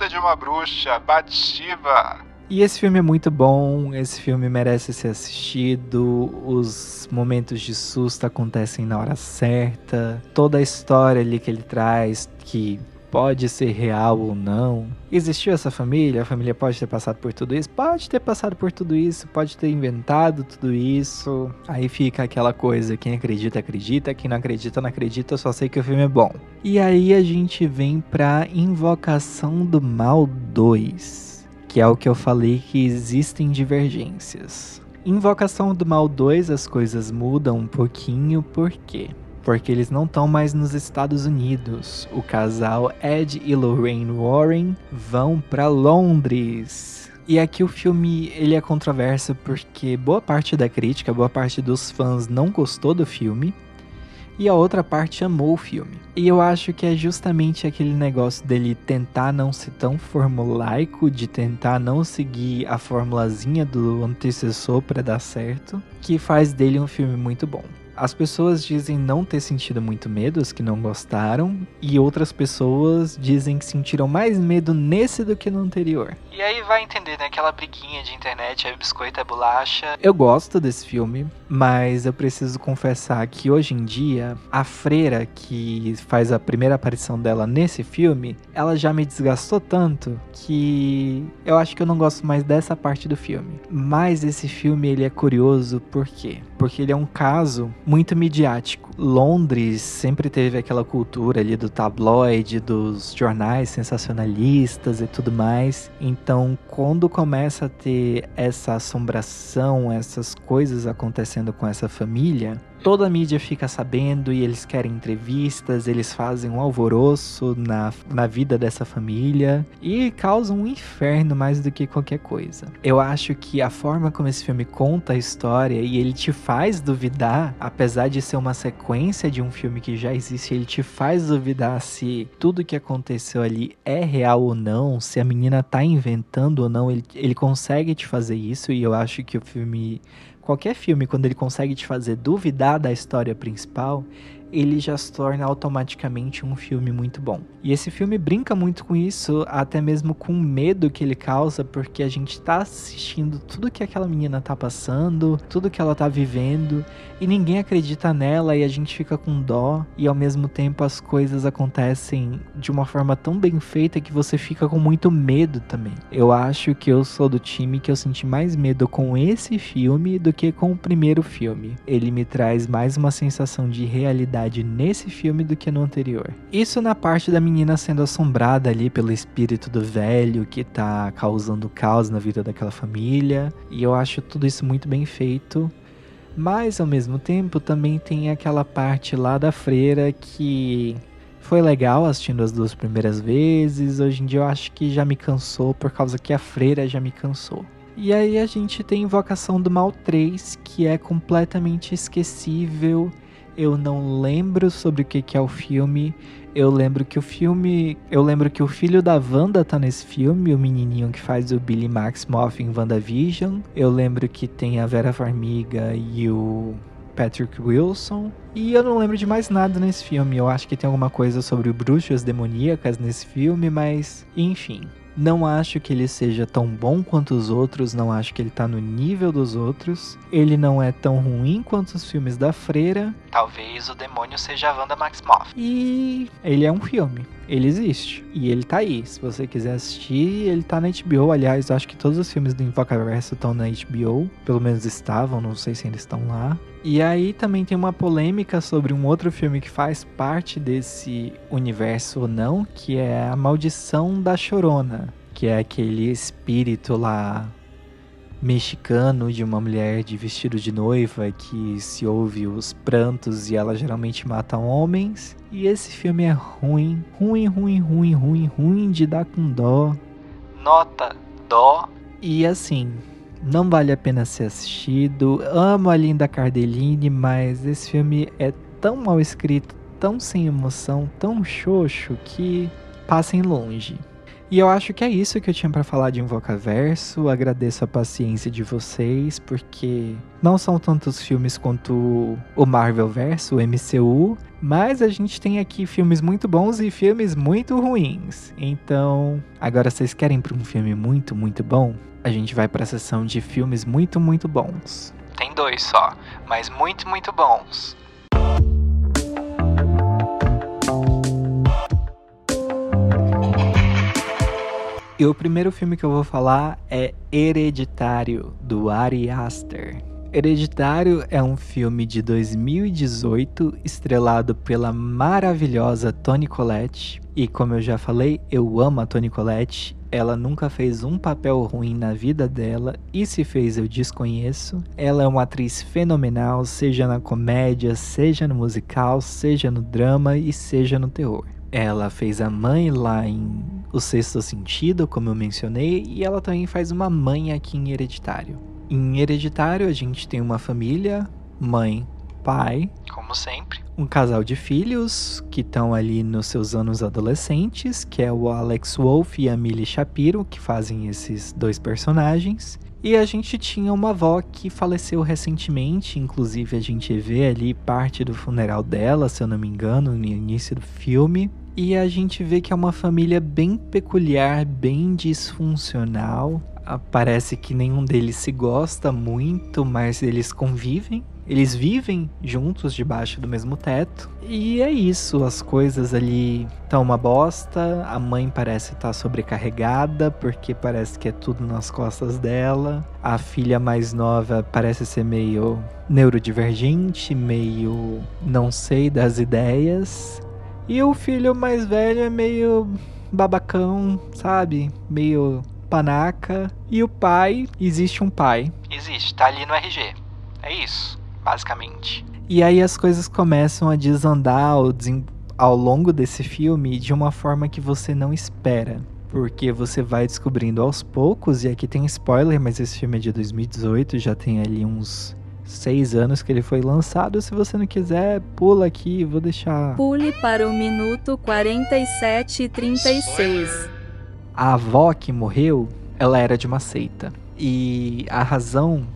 De uma bruxa, Bathsheba. E esse filme é muito bom, esse filme merece ser assistido, os momentos de susto acontecem na hora certa, toda a história ali que ele traz, que pode ser real ou não. Existiu essa família? A família pode ter passado por tudo isso? Pode ter passado por tudo isso, pode ter inventado tudo isso. Aí fica aquela coisa, quem acredita, acredita, quem não acredita, não acredita, eu só sei que o filme é bom. E aí a gente vem pra Invocação do Mal 2, que é o que eu falei que existem divergências. Invocação do Mal 2 as coisas mudam um pouquinho, por quê? Porque eles não estão mais nos Estados Unidos. O casal Ed e Lorraine Warren vão para Londres. E aqui o filme ele é controverso porque boa parte da crítica, boa parte dos fãs não gostou do filme. E a outra parte amou o filme. E eu acho que é justamente aquele negócio dele tentar não ser tão formulaico, de tentar não seguir a formulazinha do antecessor para dar certo, que faz dele um filme muito bom. As pessoas dizem não ter sentido muito medo, os que não gostaram, e outras pessoas dizem que sentiram mais medo nesse do que no anterior. E aí vai entender, né? Aquela briguinha de internet, é biscoito, é bolacha. Eu gosto desse filme, mas eu preciso confessar que hoje em dia, a freira que faz a primeira aparição dela nesse filme, ela já me desgastou tanto que eu acho que eu não gosto mais dessa parte do filme. Mas esse filme, ele é curioso, por quê? Porque ele é um caso muito midiático. Londres sempre teve aquela cultura ali do tabloide, dos jornais sensacionalistas e tudo mais. Então, quando começa a ter essa assombração, essas coisas acontecendo com essa família, toda a mídia fica sabendo e eles querem entrevistas, eles fazem um alvoroço na vida dessa família e causam um inferno mais do que qualquer coisa. Eu acho que a forma como esse filme conta a história e ele te faz duvidar, apesar de ser uma sequência de um filme que já existe, ele te faz duvidar se tudo que aconteceu ali é real ou não, se a menina tá inventando ou não, ele consegue te fazer isso e eu acho que o filme... Qualquer filme, quando ele consegue te fazer duvidar da história principal, ele já se torna automaticamente um filme muito bom. E esse filme brinca muito com isso, até mesmo com o medo que ele causa, porque a gente tá assistindo tudo que aquela menina tá passando, tudo que ela tá vivendo, e ninguém acredita nela, e a gente fica com dó, e ao mesmo tempo as coisas acontecem de uma forma tão bem feita que você fica com muito medo também. Eu acho que eu sou do time que eu senti mais medo com esse filme do que com o primeiro filme. Ele me traz mais uma sensação de realidade nesse filme do que no anterior. Isso na parte da menina sendo assombrada ali pelo espírito do velho que tá causando caos na vida daquela família, e eu acho tudo isso muito bem feito. Mas ao mesmo tempo também tem aquela parte lá da freira que foi legal assistindo as 2 primeiras vezes. Hoje em dia eu acho que já me cansou, por causa que a freira já me cansou. E aí a gente tem Invocação do Mal 3, que é completamente esquecível. Eu não lembro sobre o que é o filme. Eu lembro que o filho da Wanda tá nesse filme, o menininho que faz o Billy Maximoff em WandaVision. Eu lembro que tem a Vera Farmiga e o Patrick Wilson. E eu não lembro de mais nada nesse filme. Eu acho que tem alguma coisa sobre bruxas demoníacas nesse filme, mas enfim. Não acho que ele seja tão bom quanto os outros, não acho que ele tá no nível dos outros. Ele não é tão ruim quanto os filmes da freira. Talvez o demônio seja a Wanda Maximoff. E ele é um filme, ele existe. E ele tá aí, se você quiser assistir, ele tá na HBO. Aliás, eu acho que todos os filmes do Invocaverso estão na HBO. Pelo menos estavam, não sei se ainda estão lá. E aí também tem uma polêmica sobre um outro filme que faz parte desse universo ou não, que é A Maldição da Chorona, que é aquele espírito lá mexicano de uma mulher de vestido de noiva que se ouve os prantos e ela geralmente mata homens. E esse filme é ruim de dar com dó. Nota dó. E assim, não vale a pena ser assistido. Amo a Linda Cardellini, mas esse filme é tão mal escrito, tão sem emoção, tão xoxo que passem longe. E eu acho que é isso que eu tinha pra falar de Invocaverso. Agradeço a paciência de vocês, porque não são tantos filmes quanto o Marvelverso, o MCU, mas a gente tem aqui filmes muito bons e filmes muito ruins. Então, agora vocês querem pra um filme muito bom? A gente vai pra sessão de filmes muito bons. Tem 2 só, mas muito bons. E o primeiro filme que eu vou falar é Hereditário, do Ari Aster. Hereditário é um filme de 2018, estrelado pela maravilhosa Toni Collette. E como eu já falei, eu amo a Toni Collette. Ela nunca fez um papel ruim na vida dela, e se fez eu desconheço. Ela é uma atriz fenomenal, seja na comédia, seja no musical, seja no drama e seja no terror. Ela fez a mãe lá em O Sexto Sentido, como eu mencionei, e ela também faz uma mãe aqui em Hereditário. Em Hereditário a gente tem uma família, mãe, pai, como sempre. Um casal de filhos que estão ali nos seus anos adolescentes, que é o Alex Wolff e a Millie Shapiro, que fazem esses dois personagens. E a gente tinha uma avó que faleceu recentemente, inclusive a gente vê ali parte do funeral dela, se eu não me engano, no início do filme. E a gente vê que é uma família bem peculiar, bem disfuncional. Parece que nenhum deles se gosta muito, mas eles convivem. Eles vivem juntos debaixo do mesmo teto. E é isso, as coisas ali estão uma bosta. A mãe parece estar sobrecarregada, porque parece que é tudo nas costas dela. A filha mais nova parece ser meio neurodivergente, meio não sei das ideias. E o filho mais velho é meio babacão, sabe? Meio panaca. E o pai, existe um pai. Existe, tá ali no RG. É isso, basicamente. E aí as coisas começam a desandar ao longo desse filme de uma forma que você não espera. Porque você vai descobrindo aos poucos, e aqui tem spoiler, mas esse filme é de 2018, já tem ali uns 6 anos que ele foi lançado. Se você não quiser, pula aqui, vou deixar. Pule para o minuto 47:36. A avó que morreu, ela era de uma seita. E a razão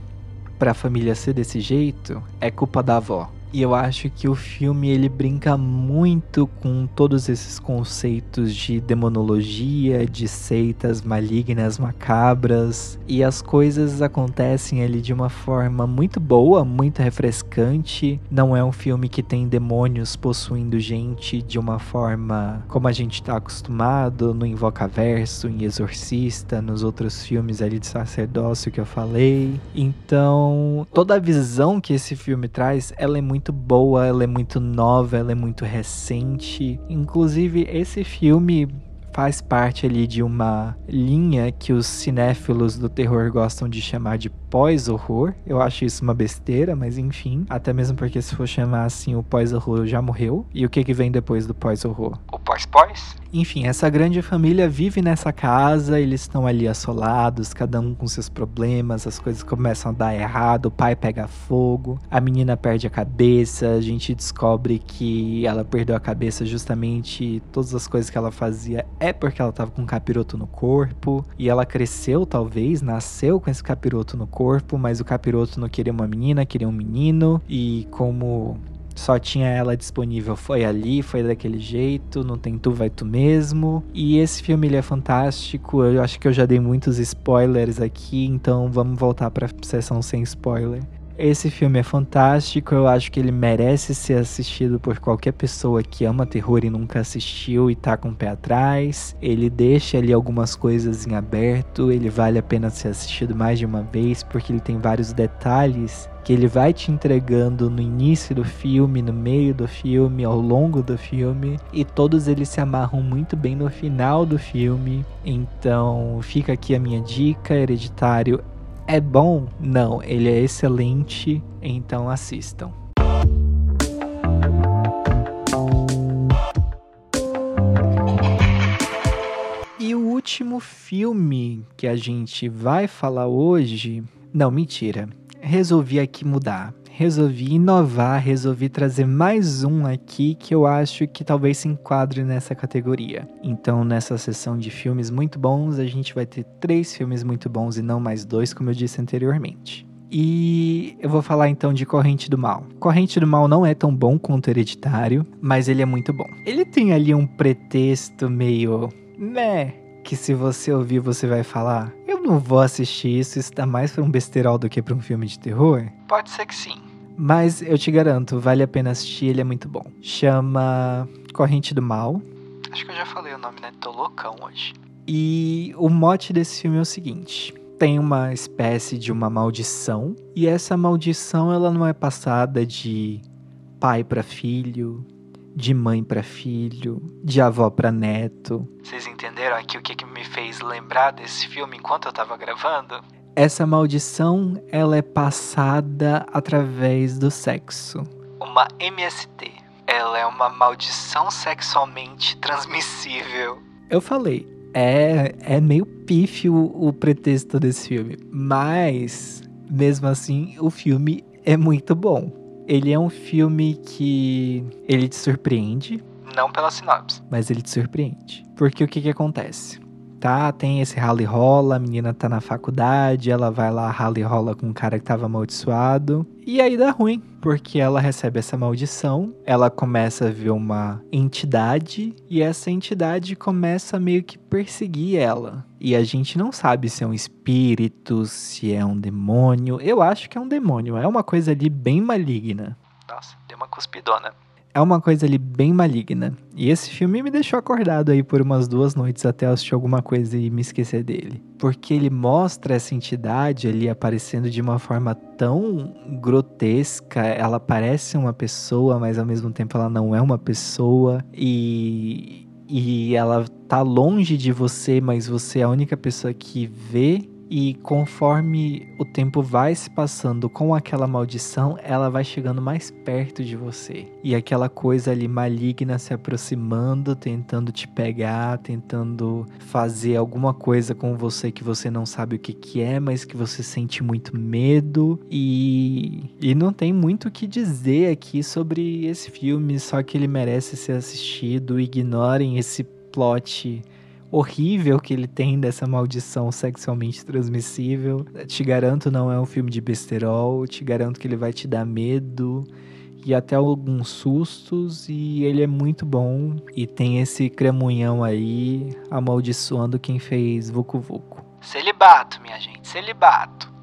para a família ser desse jeito é culpa da avó. E eu acho que o filme ele brinca muito com todos esses conceitos de demonologia, de seitas malignas, macabras. E as coisas acontecem ali de uma forma muito boa, muito refrescante. Não é um filme que tem demônios possuindo gente de uma forma como a gente está acostumado no Invocaverso, em Exorcista, nos outros filmes ali de sacerdócio que eu falei. Então, toda a visão que esse filme traz, ela é muito boa, ela é muito nova, ela é muito recente. Inclusive, esse filme faz parte ali de uma linha que os cinéfilos do terror gostam de chamar de pós-horror. Eu acho isso uma besteira, mas enfim. Até mesmo porque se for chamar assim, o pós-horror já morreu. E o que vem depois do pós-horror? O pós-pós? Enfim, essa grande família vive nessa casa, eles estão ali assolados, cada um com seus problemas, as coisas começam a dar errado, o pai pega fogo, a menina perde a cabeça, a gente descobre que ela perdeu a cabeça justamente, todas as coisas que ela fazia é porque ela tava com um capiroto no corpo, e ela cresceu talvez, nasceu com esse capiroto no corpo, mas o capiroto não queria uma menina, queria um menino, e como só tinha ela disponível, foi ali, foi daquele jeito, não tem tu, vai tu mesmo. E esse filme ele é fantástico, eu acho que eu já dei muitos spoilers aqui, então vamos voltar pra sessão sem spoiler. Esse filme é fantástico, eu acho que ele merece ser assistido por qualquer pessoa que ama terror e nunca assistiu e tá com o pé atrás. Ele deixa ali algumas coisas em aberto, ele vale a pena ser assistido mais de uma vez, porque ele tem vários detalhes que ele vai te entregando no início do filme, no meio do filme, ao longo do filme, e todos eles se amarram muito bem no final do filme. Então fica aqui a minha dica, Hereditário. É bom? Não, ele é excelente, então assistam. E o último filme que a gente vai falar hoje... Não, mentira. Resolvi aqui mudar. Resolvi inovar, resolvi trazer mais um aqui que eu acho que talvez se enquadre nessa categoria. Então, nessa sessão de filmes muito bons, a gente vai ter 3 filmes muito bons e não mais 2, como eu disse anteriormente. E eu vou falar então de Corrente do Mal. Corrente do Mal não é tão bom quanto Hereditário, mas ele é muito bom. Ele tem ali um pretexto meio... que se você ouvir você vai falar, eu não vou assistir isso tá mais pra um besterol do que pra um filme de terror? Pode ser que sim. Mas eu te garanto, vale a pena assistir, ele é muito bom. Chama Corrente do Mal. Acho que eu já falei o nome, né? Tô loucão hoje. E o mote desse filme é o seguinte: tem uma espécie de uma maldição, e essa maldição ela não é passada de pai para filho, de mãe para filho, de avó para neto. Vocês entenderam aqui o que me fez lembrar desse filme enquanto eu tava gravando? Essa maldição, ela é passada através do sexo. Uma MST. Ela é uma maldição sexualmente transmissível. Eu falei, é meio pífio o pretexto desse filme, mas mesmo assim o filme é muito bom. Ele é um filme que ele te surpreende, não pela sinopse, mas ele te surpreende. Porque o que acontece? Tá, tem esse rala e rola, a menina tá na faculdade, ela vai lá, rala e rola com um cara que tava amaldiçoado, e aí dá ruim, porque ela recebe essa maldição, ela começa a ver uma entidade, e essa entidade começa a meio que perseguir ela. E a gente não sabe se é um espírito, se é um demônio. Eu acho que é um demônio, é uma coisa ali bem maligna. Nossa, deu uma cuspidona. É uma coisa ali bem maligna. E esse filme me deixou acordado aí por umas 2 noites até eu assistir alguma coisa e me esquecer dele. Porque ele mostra essa entidade ali aparecendo de uma forma tão grotesca. Ela parece uma pessoa, mas ao mesmo tempo ela não é uma pessoa. E ela tá longe de você, mas você é a única pessoa que vê. E conforme o tempo vai se passando com aquela maldição, ela vai chegando mais perto de você. E aquela coisa ali maligna se aproximando, tentando te pegar, tentando fazer alguma coisa com você que você não sabe o que é, mas que você sente muito medo. E não tem muito o que dizer aqui sobre esse filme, só que ele merece ser assistido. Ignorem esse plot horrível que ele tem dessa maldição sexualmente transmissível. Te garanto, não é um filme de besterol. Te garanto que ele vai te dar medo e até alguns sustos. E ele é muito bom. E tem esse cramunhão aí amaldiçoando quem fez Vucu Vucu. Celibato, minha gente, celibato.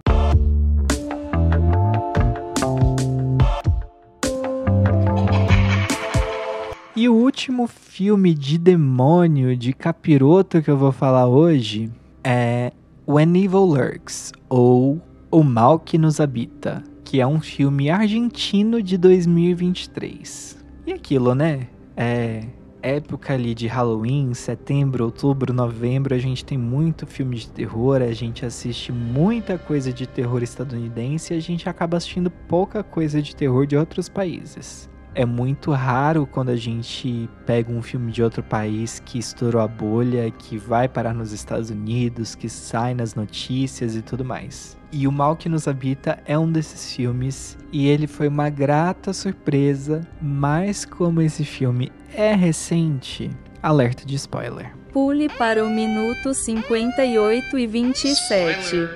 E o último filme de demônio, de capiroto que eu vou falar hoje é When Evil Lurks, ou O Mal que Nos Habita, que é um filme argentino de 2023. E aquilo, né? É época ali de Halloween, setembro, outubro, novembro, a gente tem muito filme de terror, a gente assiste muita coisa de terror estadunidense e a gente acaba assistindo pouca coisa de terror de outros países. É muito raro quando a gente pega um filme de outro país que estourou a bolha, que vai parar nos Estados Unidos, que sai nas notícias e tudo mais. E O Mal que Nos Habita é um desses filmes, e ele foi uma grata surpresa, mas como esse filme é recente, alerta de spoiler. Pule para o minuto 58 e 27.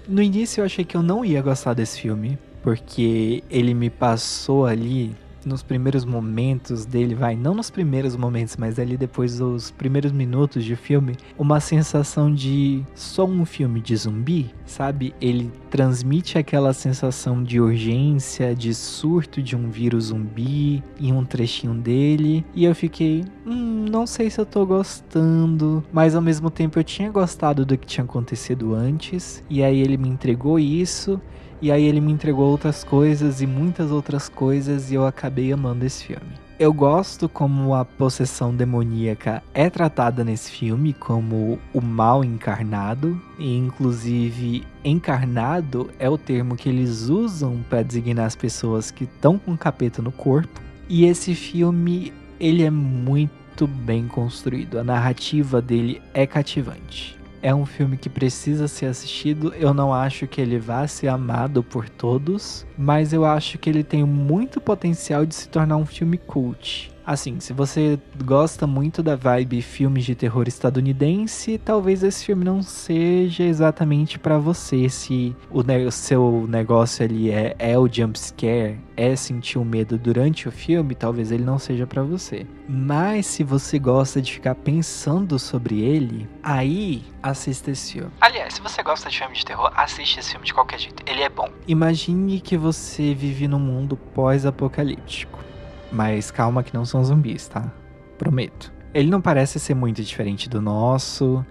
No início eu achei que eu não ia gostar desse filme, porque ele me passou ali nos primeiros momentos dele, não nos primeiros momentos, mas ali depois dos primeiros minutos de filme, uma sensação de só um filme de zumbi, sabe? Ele transmite aquela sensação de urgência, de surto de um vírus zumbi em um trechinho dele, e eu fiquei, não sei se eu tô gostando, mas ao mesmo tempo eu tinha gostado do que tinha acontecido antes, e aí ele me entregou isso. E aí ele me entregou outras coisas e muitas outras coisas e eu acabei amando esse filme. Eu gosto como a possessão demoníaca é tratada nesse filme como o mal encarnado. E inclusive encarnado é o termo que eles usam para designar as pessoas que estão com capeta no corpo. E esse filme, ele é muito bem construído. A narrativa dele é cativante. É um filme que precisa ser assistido. Eu não acho que ele vá ser amado por todos, mas eu acho que ele tem muito potencial de se tornar um filme cult. Assim, se você gosta muito da vibe filmes de terror estadunidense, talvez esse filme não seja exatamente pra você. Se o seu negócio ali é o jumpscare, é sentir o medo durante o filme, talvez ele não seja pra você. Mas se você gosta de ficar pensando sobre ele, aí assista esse filme. Aliás, se você gosta de filme de terror, assiste esse filme de qualquer jeito, ele é bom. Imagine que você vive num mundo pós-apocalíptico. Mas calma que não são zumbis, tá? Prometo. Ele não parece ser muito diferente do nosso.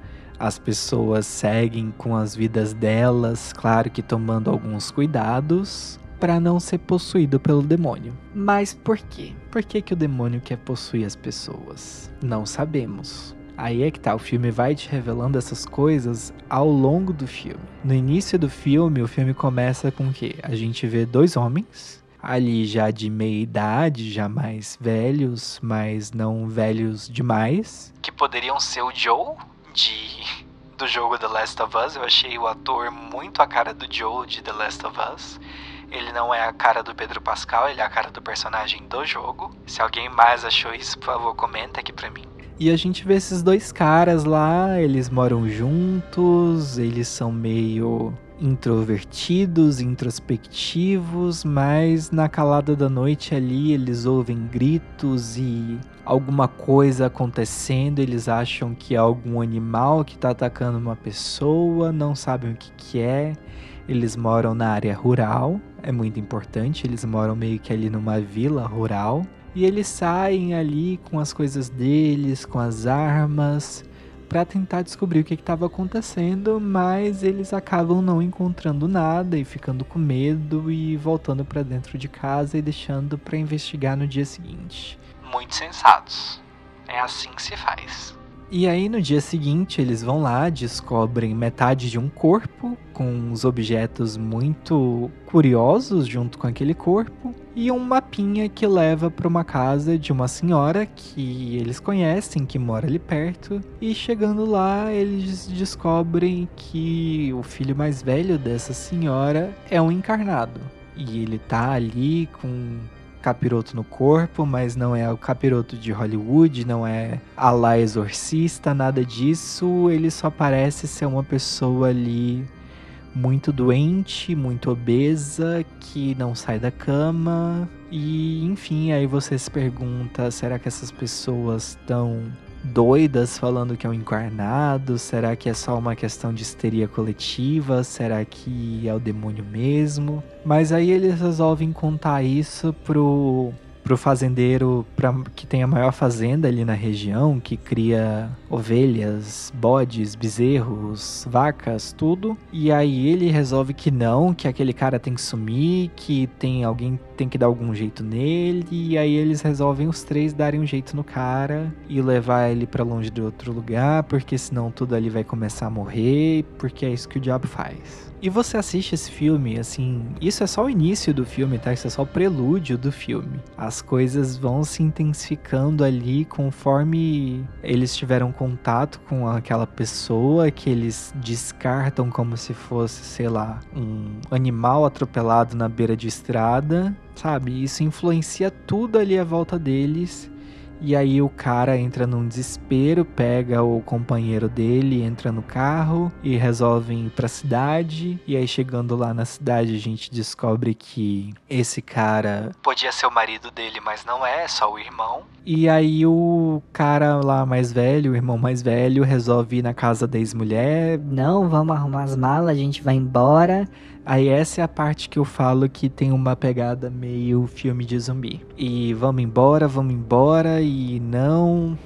As pessoas seguem com as vidas delas, claro que tomando alguns cuidados para não ser possuído pelo demônio. Mas por quê? Por que que o demônio quer possuir as pessoas? Não sabemos. Aí é que tá, o filme vai te revelando essas coisas ao longo do filme. No início do filme, o filme começa com o quê? A gente vê 2 homens, ali já de meia idade, já mais velhos, mas não velhos demais. Que poderiam ser o Joe do jogo The Last of Us. Eu achei o ator muito a cara do Joe de The Last of Us. Ele não é a cara do Pedro Pascal, ele é a cara do personagem do jogo. Se alguém mais achou isso, por favor, comenta aqui pra mim. E a gente vê esses 2 caras lá, eles moram juntos, eles são meio introvertidos, introspectivos, mas na calada da noite ali eles ouvem gritos e alguma coisa acontecendo, eles acham que é algum animal que tá atacando uma pessoa, não sabem o que é. Eles moram na área rural, é muito importante, eles moram meio que ali numa vila rural. E eles saem ali com as coisas deles, com as armas, para tentar descobrir o que estava acontecendo, mas eles acabam não encontrando nada e ficando com medo e voltando para dentro de casa e deixando para investigar no dia seguinte. Muito sensatos. É assim que se faz. E aí no dia seguinte eles vão lá, descobrem metade de um corpo com uns objetos muito curiosos junto com aquele corpo e um mapinha que leva para uma casa de uma senhora que eles conhecem, que mora ali perto. E chegando lá eles descobrem que o filho mais velho dessa senhora é um encarnado. E ele tá ali com capiroto no corpo, mas não é o capiroto de Hollywood, não é a lá exorcista, nada disso. Ele só parece ser uma pessoa ali muito doente, muito obesa, que não sai da cama. E enfim, aí você se pergunta, será que essas pessoas estão doidas falando que é um encarnado? Será que é só uma questão de histeria coletiva? Será que é o demônio mesmo? Mas aí eles resolvem contar isso pro fazendeiro que tem a maior fazenda ali na região, que cria ovelhas, bodes, bezerros, vacas, tudo. E aí ele resolve que não, que aquele cara tem que sumir, que alguém tem que dar algum jeito nele. E aí eles resolvem os 3 darem um jeito no cara e levar ele pra longe de outro lugar, porque senão tudo ali vai começar a morrer, porque é isso que o diabo faz. E você assiste esse filme, assim, isso é só o início do filme, tá? Isso é só o prelúdio do filme. As coisas vão se intensificando ali conforme eles tiveram contato com aquela pessoa que eles descartam como se fosse, sei lá, um animal atropelado na beira de estrada, sabe? Isso influencia tudo ali à volta deles. E aí o cara entra num desespero, pega o companheiro dele, entra no carro e resolvem ir pra cidade. E aí chegando lá na cidade a gente descobre que esse cara podia ser o marido dele, mas não é só o irmão. E aí o cara lá mais velho, o irmão mais velho, resolve ir na casa da ex-mulher. Não, vamos arrumar as malas, a gente vai embora. Aí essa é a parte que eu falo que tem uma pegada meio filme de zumbi. E vamos embora e não,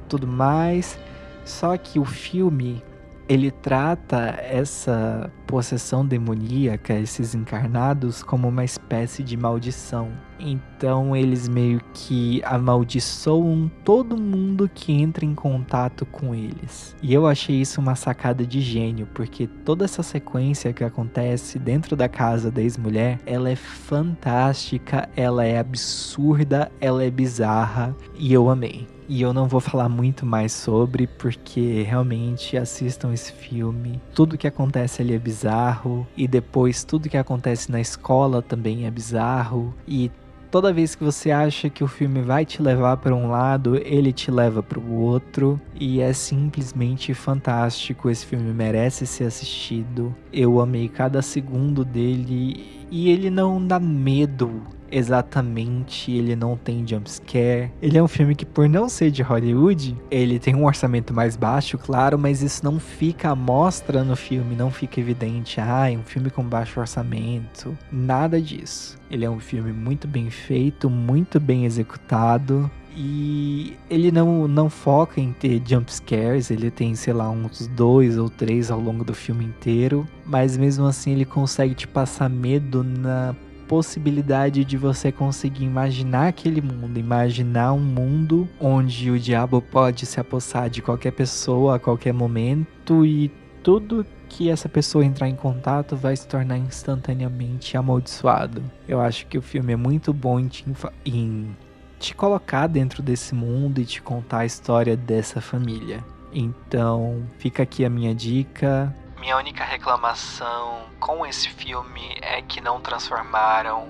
tudo mais. Só que o filme, ele trata essa possessão demoníaca, esses encarnados, como uma espécie de maldição. Então eles meio que amaldiçoam todo mundo que entra em contato com eles. E eu achei isso uma sacada de gênio, porque toda essa sequência que acontece dentro da casa da ex-mulher, ela é fantástica, ela é absurda, ela é bizarra, e eu amei. E eu não vou falar muito mais sobre, porque realmente assistam esse filme. Tudo que acontece ali é bizarro. E depois tudo que acontece na escola também é bizarro. E toda vez que você acha que o filme vai te levar para um lado, ele te leva para o outro. E é simplesmente fantástico. Esse filme merece ser assistido. Eu amei cada segundo dele. E ele não dá medo. Exatamente, ele não tem jumpscare. Ele é um filme que, por não ser de Hollywood, ele tem um orçamento mais baixo, claro, mas isso não fica à mostra no filme, não fica evidente. É um filme com baixo orçamento. Nada disso. Ele é um filme muito bem feito, muito bem executado. E ele não foca em ter jump scares, ele tem, sei lá, uns 2 ou 3 ao longo do filme inteiro, mas mesmo assim ele consegue te passar medo na possibilidade de você conseguir imaginar aquele mundo, imaginar um mundo onde o diabo pode se apossar de qualquer pessoa a qualquer momento e tudo que essa pessoa entrar em contato vai se tornar instantaneamente amaldiçoado. Eu acho que o filme é muito bom em te colocar dentro desse mundo e te contar a história dessa família. Então, fica aqui a minha dica. Minha única reclamação com esse filme é que não transformaram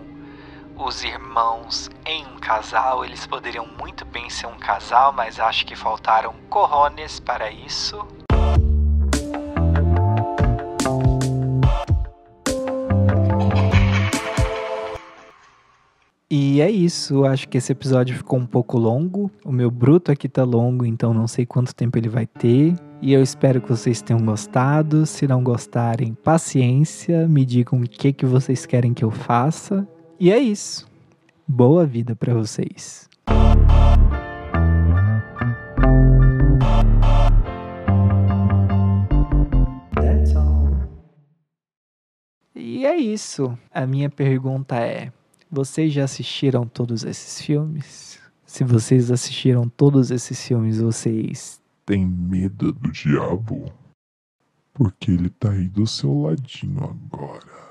os irmãos em um casal. Eles poderiam muito bem ser um casal, mas acho que faltaram cojones para isso. E é isso, acho que esse episódio ficou um pouco longo. O meu bruto aqui tá longo, então não sei quanto tempo ele vai ter. E eu espero que vocês tenham gostado. Se não gostarem, paciência, me digam o que vocês querem que eu faça. E é isso. Boa vida pra vocês. That's all. E é isso. A minha pergunta é: vocês já assistiram todos esses filmes? Se vocês assistiram todos esses filmes, vocês Tem medo do diabo? Porque ele tá aí do seu ladinho agora.